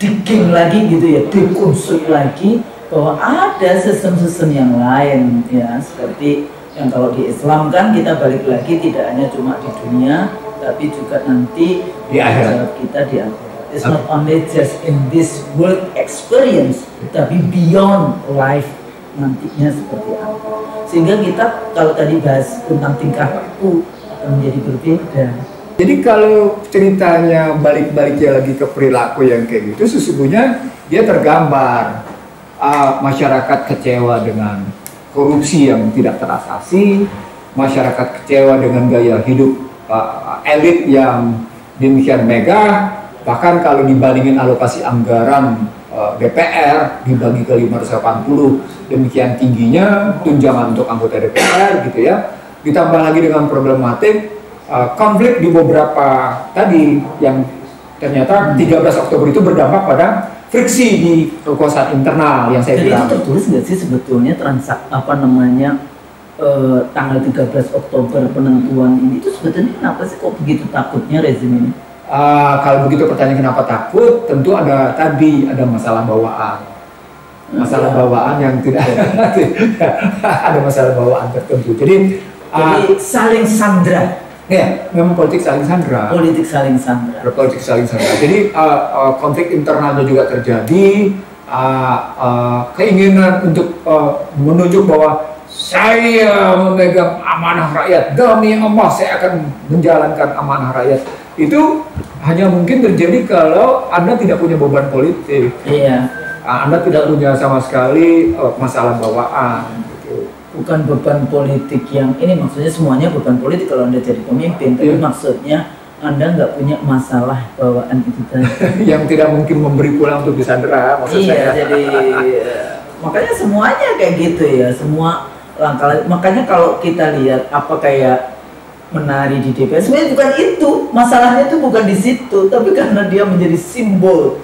digging lagi gitu ya, dikonstruk lagi bahwa ada sistem-sistem yang lain ya, seperti yang kalau di Islam kan kita balik lagi tidak hanya cuma di dunia tapi juga nanti di akhirat kita di akhirat. It's not only just in this world experience tapi beyond life nantinya seperti apa, sehingga kita kalau tadi bahas tentang tingkah laku akan menjadi berbeda. Jadi kalau ceritanya balik-baliknya lagi ke perilaku yang kayak gitu, sesungguhnya dia tergambar masyarakat kecewa dengan korupsi yang tidak terasasi, masyarakat kecewa dengan gaya hidup elit yang demikian megah, bahkan kalau dibandingin alokasi anggaran DPR dibagi ke 580, demikian tingginya tunjangan untuk anggota DPR gitu ya. Ditambah lagi dengan problematik konflik di beberapa tadi yang ternyata 13 Oktober itu berdampak pada friksi di kekuasaan internal yang saya Jadi bilang. itu tertulis nggak sih sebetulnya tanggal 13 Oktober penentuan ini itu sebetulnya kenapa sih kok begitu takutnya rezim ini? Kalau begitu pertanyaan kenapa takut, tentu ada masalah bawaan. Masalah bawaan yang tidak ada masalah bawaan tertentu. Jadi saling sandra. Ya, memang politik saling sandra. Politik saling sandra. Politik saling sandra. Jadi konflik internalnya juga terjadi. Keinginan untuk menunjuk bahwa saya memegang amanah rakyat, demi Allah saya akan menjalankan amanah rakyat. Itu hanya mungkin terjadi kalau Anda tidak punya beban politik. Iya. Anda tidak punya sama sekali masalah bawaan. Gitu. Bukan beban politik yang ini maksudnya semuanya beban politik kalau Anda jadi pemimpin, tapi maksudnya Anda nggak punya masalah bawaan itu tadi. Yang tidak mungkin memberi pulang untuk disandera, maksud saya. Jadi makanya semuanya kayak gitu ya, semua langkah. Makanya kalau kita lihat apa kayak menari di DPR, sebenarnya bukan itu, masalahnya itu bukan di situ, tapi karena dia menjadi simbol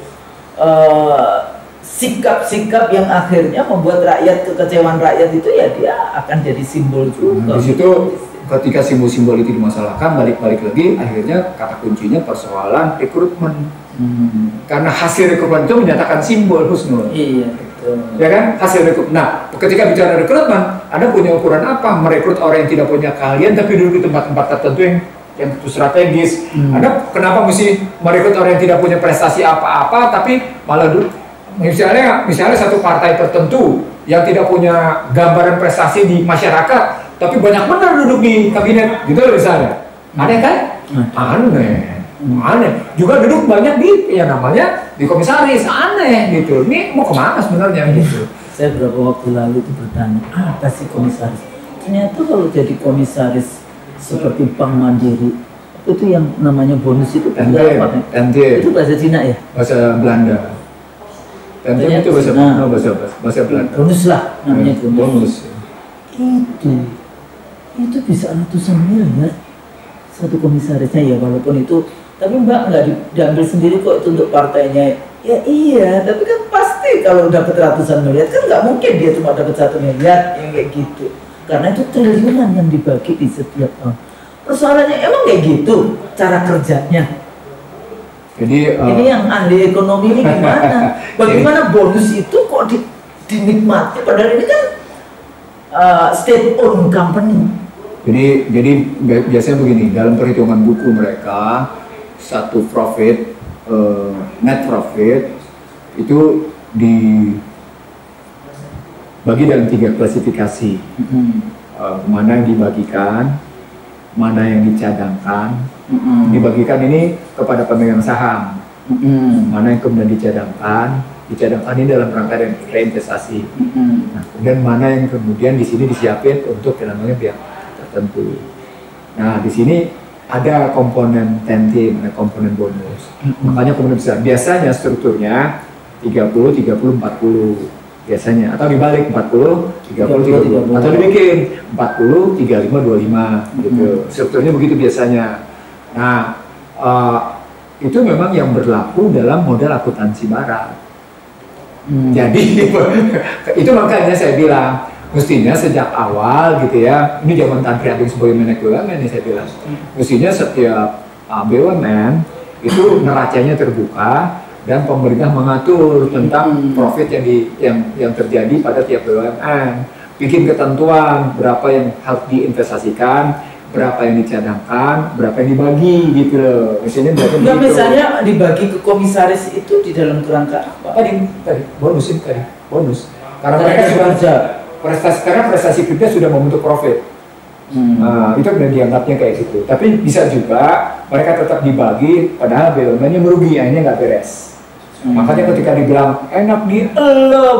sikap-sikap yang akhirnya membuat kekecewaan rakyat itu ya dia akan jadi simbol juga. Di situ ketika simbol-simbol itu dimasalahkan, balik-balik lagi, akhirnya kata kuncinya persoalan rekrutmen. Karena hasil rekrutmen itu menyatakan simbol, Husnul. Iya, betul. Ya kan, hasil rekrutmen. Nah, ketika bicara rekrutmen, Anda punya ukuran apa? Merekrut orang yang tidak punya keahlian tapi duduk di tempat-tempat tertentu yang strategis. Anda kenapa mesti merekrut orang yang tidak punya prestasi apa-apa tapi malah duduk? Misalnya satu partai tertentu yang tidak punya gambaran prestasi di masyarakat tapi banyak benar duduk di kabinet, gitu loh misalnya. Aneh kan? Aneh. Juga duduk banyak di namanya di komisaris, aneh gitu. Ini mau kemana sebenarnya gitu? Saya beberapa waktu lalu itu bertanya, apa sih komisaris? Ternyata kalau jadi komisaris seperti Bank Mandiri, itu yang namanya bonus itu apa? Itu bahasa Cina ya? Bahasa Belanda. Tantiem itu bahasa Belanda. Bonus lah namanya bonus. Itu bisa ratusan miliar satu komisarisnya ya, walaupun itu, tapi Mbak nggak diambil sendiri kok itu untuk partainya. Ya iya, tapi kan pasti kalau dapat ratusan miliar kan nggak mungkin dia cuma dapat 1 miliar yang kayak gitu, karena itu triliunan yang dibagi di setiap tahun. Persoalannya emang kayak gitu cara kerjanya. Jadi ini yang ahli ekonomi ini gimana? Bagaimana bonus itu kok dinikmati padahal ini kan state owned company. Jadi biasanya begini, dalam perhitungan buku mereka satu profit, net profit itu dibagi dalam 3 klasifikasi. Mana yang dibagikan, mana yang dicadangkan. Dibagikan ini kepada pemegang saham, mana yang kemudian dicadangkan ini dalam rangka reinvestasi. Nah, kemudian mana yang kemudian di sini disiapin untuk namanya pihak tertentu. Nah, di sini ada komponen tentim, ada komponen bonus. Makanya komponen besar. Biasanya strukturnya 30, 30, 40 biasanya, atau dibalik 40, 30, 30, atau dibikin 40, 35, 25 gitu. Strukturnya begitu biasanya. Nah, itu memang yang berlaku dalam model akuntansi barat. Jadi itu makanya saya bilang mestinya sejak awal gitu ya, ini zaman Tan Tri Ageng sebagai Menko BUMN nih saya bilang, mestinya setiap BUMN itu neracanya terbuka dan pemerintah mengatur tentang profit yang terjadi pada tiap BUMN, bikin ketentuan berapa yang harus diinvestasikan, berapa yang dicadangkan, berapa yang dibagi gitu loh. Misalnya dibagi ke komisaris itu di dalam kerangka apa? Tadi bonus. Karena mereka sudah prestasi kerja sudah membentuk profit. Itu benar dianggapnya kayak gitu. Tapi bisa juga mereka tetap dibagi, padahal BUMN-nya merugi, akhirnya nggak beres. Makanya ketika dibilang enak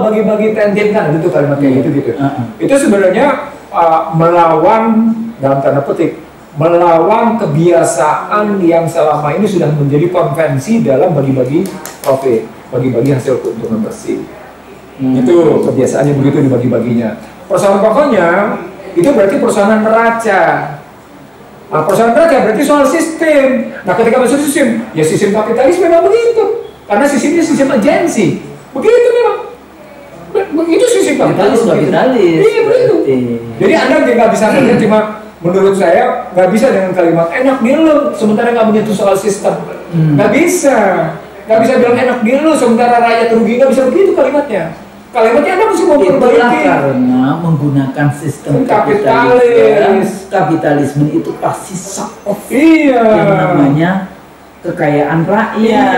bagi-bagi tentin kan, itu kalimat kayak gitu. Itu sebenarnya melawan, dalam tanda petik, melawan kebiasaan yang selama ini sudah menjadi konvensi dalam bagi-bagi profit. bagi-bagi hasil keuntungan bersih. Itu kebiasaannya begitu dibagi-baginya. Persoalan pokoknya itu berarti persoalan neraca. Nah, persoalan neraca berarti soal sistem. Nah, ketika masuk sistem, ya sistem kapitalis memang begitu. Karena sistemnya sistem agensi. Begitu memang. Begitu sistem kapitalis. Iya, begitu. Jadi Anda nggak bisa melihat cuma, menurut saya nggak bisa dengan kalimat enak di lu sementara nggak menyentuh soal sistem. Nggak bisa bilang enak di lu sementara rakyat rugi, nggak bisa begitu kalimatnya. Kalimatnya Anda mesti mau perbaiki. Karena menggunakan sistem kapitalisme itu pasti yang namanya kekayaan rakyat. Iya.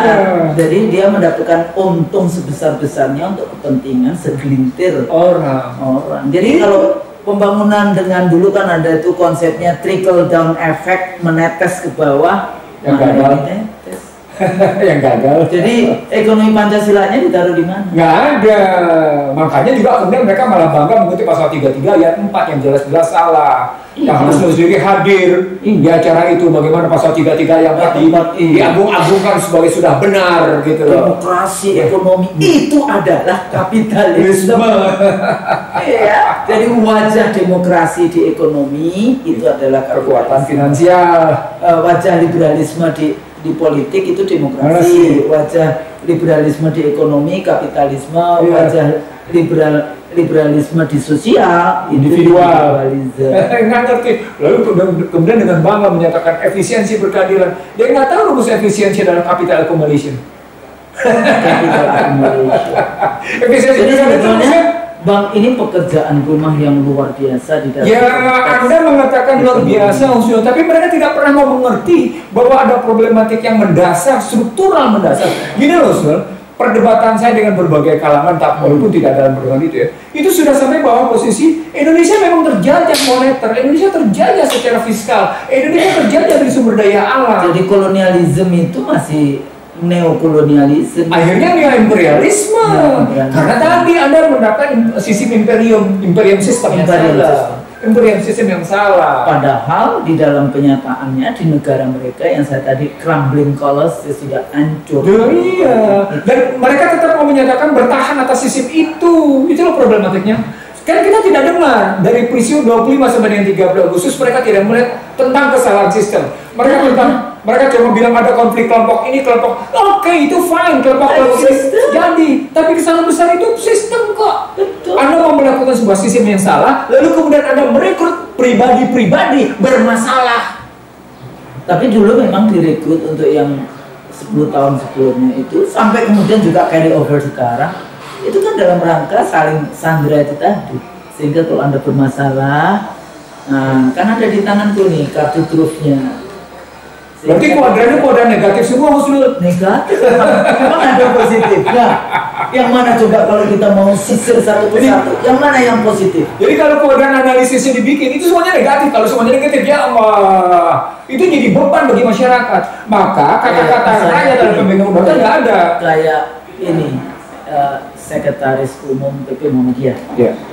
Jadi dia mendapatkan untung sebesar-besarnya untuk kepentingan segelintir orang. Jadi kalau pembangunan dengan dulu kan ada itu konsepnya trickle down effect, menetes ke bawah, yang gagal. Yang gagal. Jadi ekonomi Pancasilanya ditaruh di mana? Nggak ada. Makanya juga kemudian mereka malah bangga mengutip pasal 33 ayat 4 yang jelas-jelas salah. Yang harus sendiri hadir di acara itu, bagaimana pasal 33 ayat 4 diagung-agungkan sebagai sudah benar gitu loh. Demokrasi ekonomi itu adalah kapitalisme. Iya. Jadi wajah demokrasi di ekonomi itu adalah kekuatan finansial. Wajah liberalisme di politik itu demokrasi, wajah liberalisme di ekonomi kapitalisme, wajah liberalisme di sosial individual. Nggak ngerti. Lalu kemudian dengan bangga menyatakan efisiensi berkeadilan. Dia nggak tahu rumus efisiensi dalam capital accumulation. Efisiensi jadi sebetulnya Bang, ini pekerjaan rumah yang luar biasa di dalam. Ya, Anda mengatakan luar biasa, Usul, tapi mereka tidak pernah mau mengerti bahwa ada problematik yang mendasar, struktural mendasar. Gini loh, Usul, perdebatan saya dengan berbagai kalangan, tak walaupun tidak dalam pertemuan itu ya, itu sudah sampai bahwa posisi Indonesia memang terjajah moneter, Indonesia terjajah secara fiskal, Indonesia terjajah dari sumber daya alam. Jadi kolonialisme itu masih neokolonialisme, akhirnya neo-imperialisme. Karena tadi Anda mendapatkan sistem imperium system yang salah. Padahal di dalam kenyataannya di negara mereka yang saya tadi crumbling colossus sudah hancur. Iya. Dan mereka tetap mau menyatakan bertahan atas sistem itu. Itu loh problematiknya. Kan kita tidak dengar dari peristiwa 25 sampai dengan 30 Agustus mereka tidak melihat tentang kesalahan sistem. Mereka cuma bilang ada konflik kelompok ini, kelompok oke, itu fine, kelompok ini jadi, tapi kesalahan besar itu sistem kok. Betul. Anda mau melakukan sebuah sistem yang salah, lalu kemudian Anda merekrut pribadi-pribadi bermasalah. Tapi dulu memang direkrut untuk yang 10 tahun sebelumnya itu, sampai kemudian juga carry over sekarang, itu kan dalam rangka saling sandera itu tadi. Sehingga kalau Anda bermasalah, nah, kan ada di tanganku nih kartu trufnya. Berarti kuadran negatif semua, Usul. Negatif, memang ada positif. Nah, yang mana coba kalau kita mau sisir satu persatu, yang mana yang positif? Jadi kalau kuadran analisisnya dibikin, itu semuanya negatif. Kalau semuanya negatif, ya Allah, itu jadi beban bagi masyarakat. Maka kata-kata rakyat dalam pembentukan undang-undang nggak ada. Kayak ini, Sekretaris Umum PP Muhammadiyah,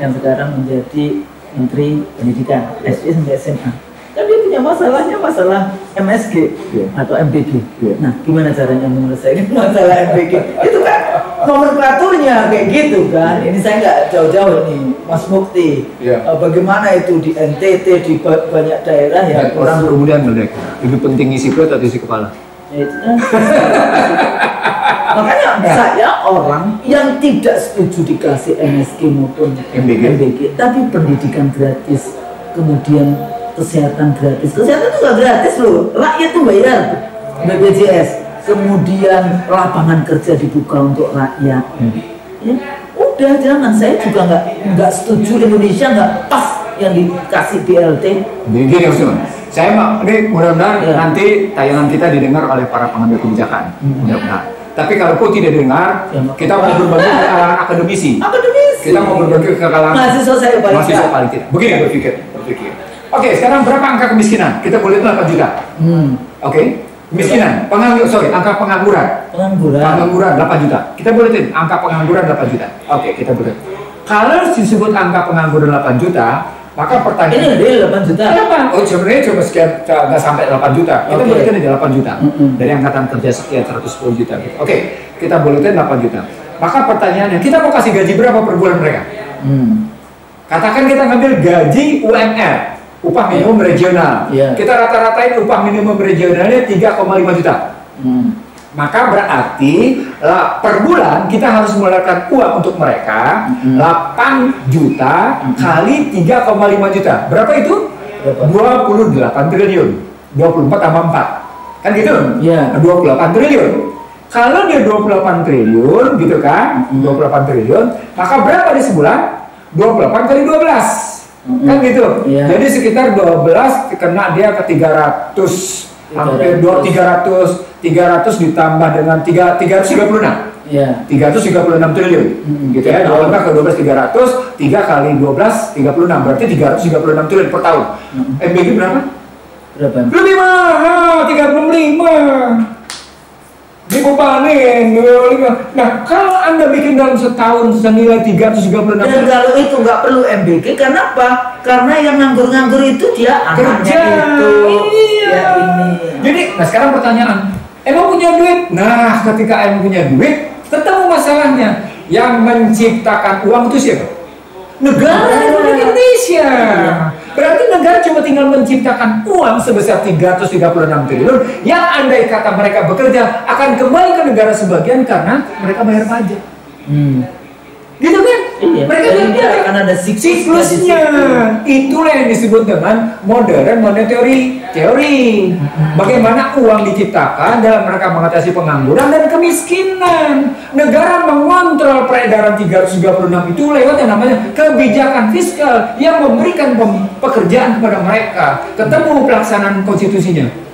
yang sekarang menjadi Menteri Pendidikan, SD sampai SMA. Tapi punya masalahnya masalah MSG atau MPG. Nah, gimana caranya menyelesaikan masalah MPG? Itu kan nomenklaturnya kayak gitu kan. Ini saya nggak jauh-jauh nih, Mas Mukti. Bagaimana itu di NTT, di banyak daerah ya. Orang kemudian meledak. Lebih penting isi perut atau isi kepala? Ya, itu kan. Makanya saya orang yang tidak setuju dikasih MSG maupun MBG, tapi pendidikan gratis, kemudian kesehatan gratis. Kesehatan itu nggak gratis loh, rakyat tuh bayar BPJS. Kemudian lapangan kerja dibuka untuk rakyat. Ya, udah jangan. Saya juga nggak setuju Indonesia nggak pas yang dikasih BLT. Begini saya ini mudah-mudahan nanti tayangan kita didengar oleh para pengambil kebijakan. Mudah-mudahan. Tapi kalau kau tidak dengar, kita mau berbagi ke kalangan akademisi. Kita mau berbagi ke kalangan mahasiswa paling tidak. Begini berpikir. Oke, sekarang berapa angka kemiskinan? Kita boleh itu 8 juta. Oke. Kemiskinan, angka pengangguran 8 juta. Kita boleh angka pengangguran 8 juta. Oke, kita boleh. Kalau disebut angka pengangguran 8 juta, Maka pertanyaan Ini dia 8 juta. Kenapa? Oh sebenarnya cuma sekian, nggak sampai 8 juta. Kita buletin aja 8 juta. Dari angkatan kerja sekian 110 juta. Gitu. Oke, kita buletin 8 juta. Maka pertanyaannya, kita mau kasih gaji berapa per bulan mereka? Katakan kita ngambil gaji UMR, upah minimum regional. Kita rata-ratain upah minimum regionalnya 3,5 juta. Maka berarti per bulan kita harus mengeluarkan uang untuk mereka 8 juta kali 3,5 juta. Berapa itu? 28 triliun. 24 tambah 4. Kan gitu? 28 triliun. Kalau dia 28 triliun gitu kan, 28 triliun, maka berapa di sebulan? 28 kali 12. Kan gitu. Jadi sekitar 12 kena dia ke 300, hampir 300 ditambah dengan 336. 336 triliun. Gitu ya. 12 ke 12 300, 3 kali 12 36, berarti 336 triliun per tahun. MBG berapa? Lebih mahal, 35. Ribu panen, nah kalau Anda bikin dalam setahun senilai 336. Dan kalau itu nggak perlu MBG, karena apa? Karena yang nganggur-nganggur itu dia anaknya itu. Ya ini. Jadi, nah sekarang pertanyaan, emang punya duit? Nah, ketika emang punya duit, ketemu masalahnya. Yang menciptakan uang itu siapa? Negara Republik Indonesia. Berarti negara cuma tinggal menciptakan uang sebesar 336 triliun yang andai kata mereka bekerja akan kembali ke negara sebagian karena mereka bayar pajak. Gitu kan? Mereka akan ada siklusnya. Itulah yang disebut dengan modern monetary theory. Bagaimana uang diciptakan dalam rangka mengatasi pengangguran dan kemiskinan. Negara mengontrol peredaran 336 itu lewat yang namanya kebijakan fiskal yang memberikan pekerjaan kepada mereka. Ketemu pelaksanaan konstitusinya.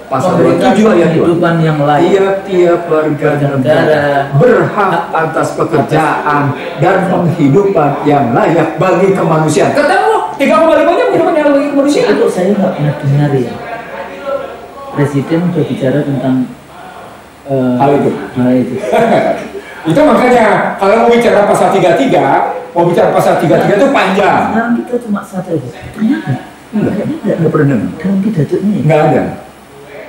Pasal 27 ayat 2. Kehidupan yang layak. Tiap-tiap warga negara berhak atas pekerjaan dan penghidupan yang layak bagi kemanusiaan. Ketemu 3,5-nya penghidupan yang layak bagi kemanusiaan. Itu saya nggak pernah dengar ya. Presiden berbicara tentang hal itu. Itu makanya kalau mau bicara pasal 33, itu panjang. Sekarang kita cuma satu aja. Enggak pernah dengar. Dalam pidatonya. Enggak ada.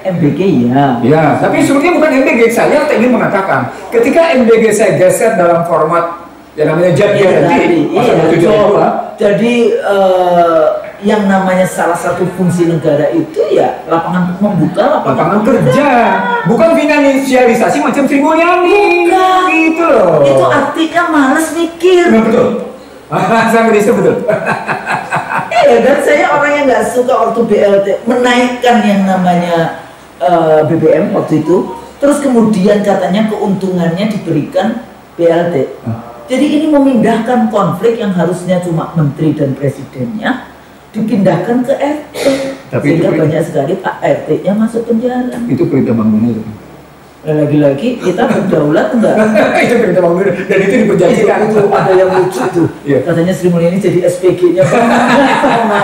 MBG ya, tapi sebetulnya bukan MBG. Saya ingin mengatakan, ketika MBG saya geser dalam format yang namanya jadi yang namanya salah satu fungsi negara itu ya membuka lapangan kerja, bukan finansialisasi macam Sri Mulyani. Gitu loh. Itu artinya males mikir. Betul. Sangat betul. Dan saya orang yang nggak suka waktu BLT menaikkan yang namanya BBM waktu itu, terus kemudian katanya keuntungannya diberikan BLT. Jadi ini memindahkan konflik yang harusnya cuma menteri dan presidennya dipindahkan ke RT. Sehingga banyak sekali Pak RT-nya masuk penjara. Itu perintah bangunan. Lagi-lagi kita berdaulat enggak? Itu perintah bangunan dan itu diperjanjikan. Itu ada yang lucu tuh. Katanya Sri Mulyani jadi SPG-nya sama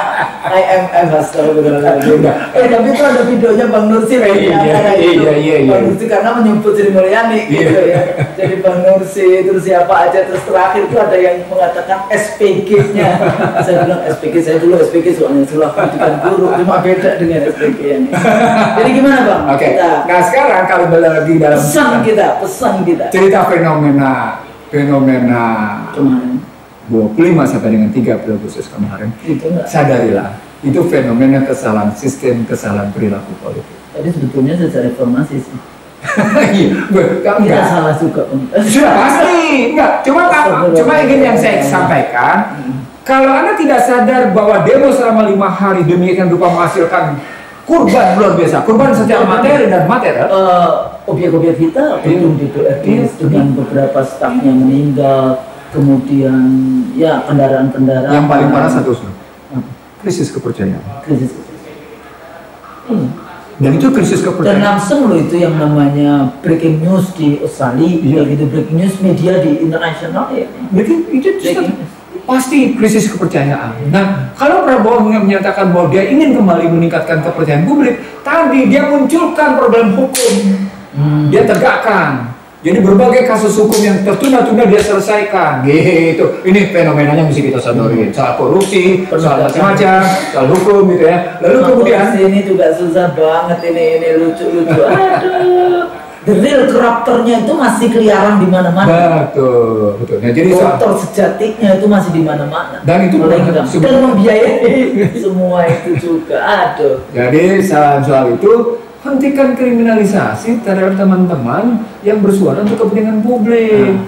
IMF tapi itu ada videonya Bang Nursi. Iya. Bang Nursi karena menyebut Sri Mulyani gitu ya. Jadi Bang Nursi terus siapa aja, terus terakhir itu ada yang mengatakan SPG-nya. Saya bilang SPG, saya dulu SPG soalnya sekolah pendidikan guru, cuma beda dengan SPG yang ini. Jadi gimana Bang? Oke. Nah sekarang kalau lagi dalam pesan kita cerita fenomena kemarin 25 sampai dengan 30 Agustus kemarin, sadarilah itu fenomena kesalahan sistem, kesalahan perilaku politik. Tadi sebetulnya sejak reformasi sih. Enggak salah juga. Sudah pasti enggak. Cuma ingin yang saya sampaikan, kalau Anda tidak sadar bahwa demo selama 5 hari demikian rupa menghasilkan kurban luar biasa, kurban secara materi dan material, obyek-obyek vital gedung DPRD dengan beberapa stafnya meninggal, kemudian ya kendaraan-kendaraan yang paling parah satu krisis kepercayaan. Dan itu krisis kepercayaan. Dan langsung loh itu yang namanya breaking news di Australia, gitu, breaking news media di internasional ya. Itu pasti krisis kepercayaan. Nah, kalau Prabowo menyatakan bahwa dia ingin kembali meningkatkan kepercayaan publik, tadi dia munculkan problem hukum. Dia tegakkan. Jadi berbagai kasus hukum yang tertunda-tunda dia selesaikan, gitu. Ini fenomenanya mesti kita sadorin. Soal korupsi, soal macam-macam, soal hukum, gitu ya. Lalu kemudian ini juga susah banget ini lucu-lucu. Aduh, the real corruptornya itu masih keliaran di mana-mana. betul. Nah, jadi koruptor sejatinya itu masih di mana-mana. Dan itu dan membiayai semua itu juga. Aduh. Jadi soal itu hentikan kriminalisasi terhadap teman-teman yang bersuara untuk kepentingan publik.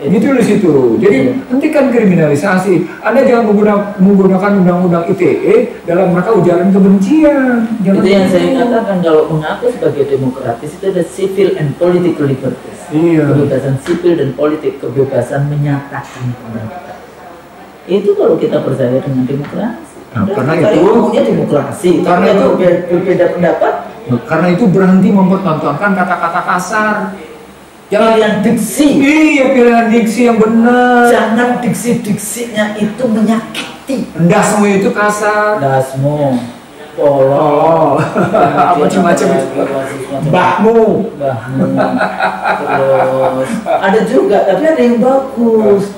Gitu di situ. Jadi hentikan kriminalisasi. Anda jangan menggunakan undang-undang ITE dalam rangka ujaran kebencian. Itu yang saya katakan, kalau mengaku sebagai demokratis itu ada civil and political liberties. Iya. Kebebasan sipil dan politik, kebebasan menyatakan pendapat. Itu kalau kita percaya dengan demokrasi. Nah, karena kita itu punya demokrasi. Karena itu berbeda pendapat. Karena itu berhenti mempertontonkan kata-kata kasar. Pilihan diksi. Iya, pilihan diksi yang benar. Jangan diksi-diksinya itu menyakiti. Dasmu itu kasar. Dasmu, polong, macam-macam itu. Bahmu. Terus ada juga, tapi ada yang bagus.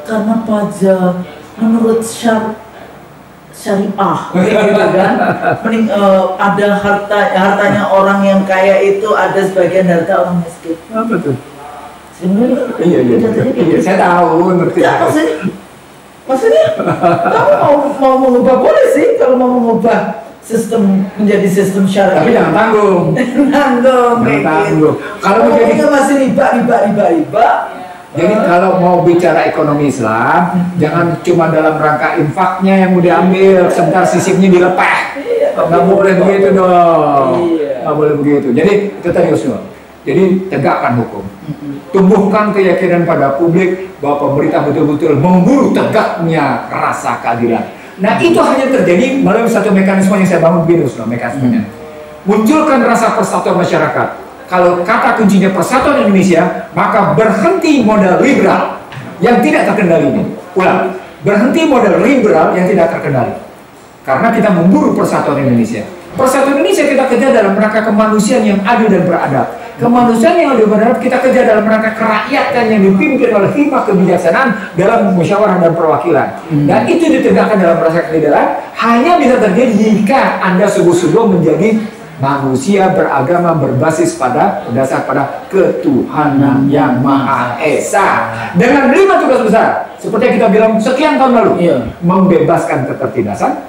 Karena pajak menurut syariah, gitu kan? Ada hartanya orang yang kaya itu ada sebagian harta orang miskin. Apa tuh? Sebenarnya Iya, saya tahu, ngerti. Ya, maksudnya kamu mau mengubah, boleh sih kalau mau mengubah sistem menjadi sistem syariah. Tapi jangan tanggung. Jangan tanggung. Kalau menjadi masih riba. Jadi kalau mau bicara ekonomi Islam, jangan cuma dalam rangka infaknya yang mau diambil, sebentar sisipnya dilepeh. Nggak boleh begitu dong. Nggak boleh begitu. Jadi itu tadi Usnul. Jadi tegakkan hukum. Tumbuhkan keyakinan pada publik bahwa pemerintah betul-betul memburu tegaknya rasa keadilan. Nah itu hanya terjadi melalui satu mekanisme yang saya bangun begini Usnul, mekanismenya. Munculkan rasa persatuan masyarakat. Kalau kata kuncinya persatuan Indonesia, maka berhenti model liberal yang tidak terkendali ini. Ulang, berhenti model liberal yang tidak terkendali. Karena kita memburu persatuan Indonesia. Persatuan Indonesia kita kejar dalam rangka kemanusiaan yang adil dan beradab. Kemanusiaan yang adil dan beradab kita kejar dalam rangka kerakyatan yang dipimpin oleh hikmah kebijaksanaan dalam musyawarah dan perwakilan. Dan itu ditegakkan dalam rasa keadilan hanya bisa terjadi jika Anda sungguh-sungguh menjadi manusia beragama berbasis pada berdasar pada ketuhanan yang Maha Esa dengan 5 tugas besar seperti yang kita bilang sekian tahun lalu. Membebaskan ketertindasan,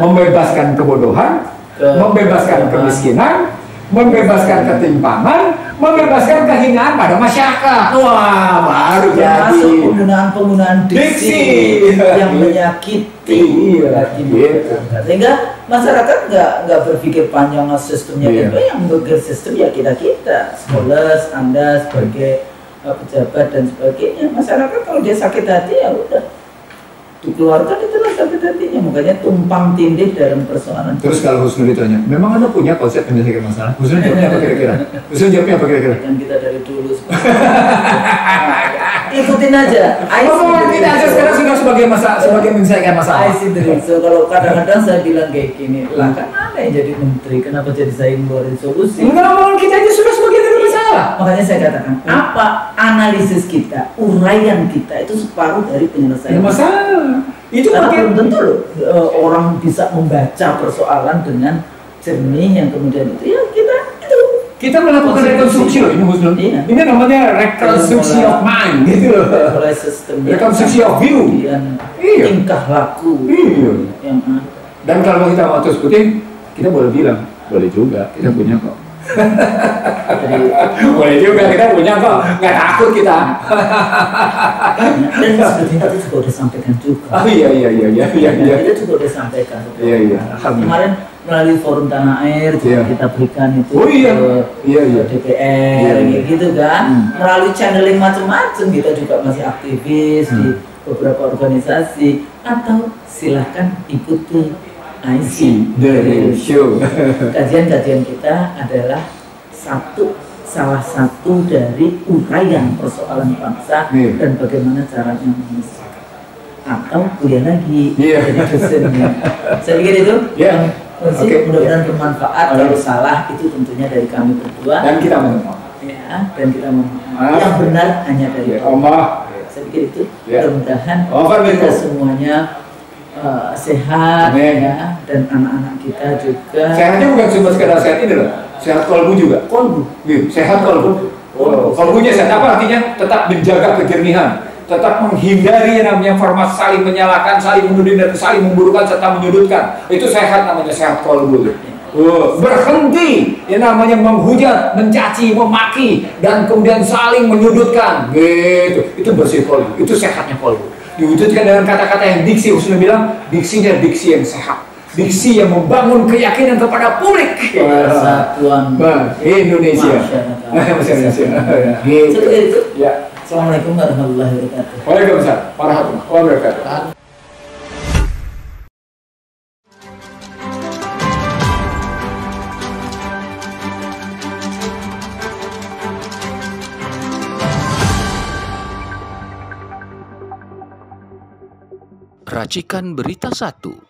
membebaskan kebodohan, membebaskan kemiskinan, membebaskan ketimpangan, membebaskan kehinaan pada masyarakat. Wah, baru jadi penggunaan diksi yang menyakiti. Sehingga masyarakat nggak berpikir panjang sistemnya itu, yang berpikir sistem ya kita scholars, Anda sebagai pejabat dan sebagainya. Masyarakat kalau dia sakit hati ya udah dikeluarkan, itulah sakit hatinya, makanya tumpang tindih dalam persoalan. Terus kalau Husnul ditanya, memang Anda punya konsep menyelesaikan masalah? Husnul jawabnya apa kira-kira? Husnul jawabnya apa kira-kira? Kan kita dari dulu ikutin aja. Ikutin aja sekarang sudah sebagai menyelesaikan masalah. So kalau kadang-kadang saya bilang kayak gini, lah kan Anda yang jadi menteri, kenapa jadi saya yang ngeluarin solusi? Enggak, kita aja sudah sebagai dari masalah. Makanya saya katakan, apa analisis kita, uraian kita itu separuh dari penyelesaian masalah. Itu belum tentu loh orang bisa membaca persoalan dengan jernih yang kemudian itu ya kita melakukan rekonstruksi loh ini Husnul. Ini namanya rekonstruksi of mind gitu loh. Rekonstruksi of view. Tingkah laku. Yang dan kalau kita mau terus putih, kita boleh bilang, boleh juga kita punya kok. Boleh juga kita punya kok, nggak takut kita. Dan seperti itu juga udah sampaikan juga. Oh iya. Kita juga udah sampaikan. Iya. Kemarin melalui forum Tanah Air juga kita berikan itu ke DPR gitu kan. Melalui channeling macam-macam kita juga masih aktivis di beberapa organisasi, atau silahkan ikuti IC The Show. Kajian-kajian kita adalah salah satu dari uraian persoalan bangsa dan bagaimana caranya menyelesaikan. Atau kuliah lagi jadi dosennya. Saya pikir itu mudah-mudahan bermanfaat. Kalau salah itu tentunya dari kami berdua dan kita mohon ya, dan kita memaafkan. Yang benar hanya dari Allah. Saya pikir itu mudah-mudahan kita semuanya sehat ya, dan anak-anak kita juga. Sehatnya bukan cuma sekedar sehat ini loh, sehat kolbu juga. Kolbu. Sehat kolbu. Kolbunya sehat apa artinya? Tetap menjaga kejernihan, tetap menghindari yang namanya format saling menyalahkan, saling menuding dan saling memburukan serta menyudutkan. Itu sehat, namanya sehat kolbu. Berhenti yang namanya menghujat, mencaci, memaki, dan kemudian saling menyudutkan. Gitu. Itu bersih kolbu. Itu sehatnya kolbu. Diwujudkan dengan kata-kata yang diksi, Husnul bilang, diksinya diksi yang sehat, diksi yang membangun keyakinan kepada publik. Persatuan Indonesia. Seperti itu. Ya. Assalamualaikum warahmatullahi wabarakatuh. Waalaikumsalam warahmatullahi wabarakatuh. Racikan Berita 1.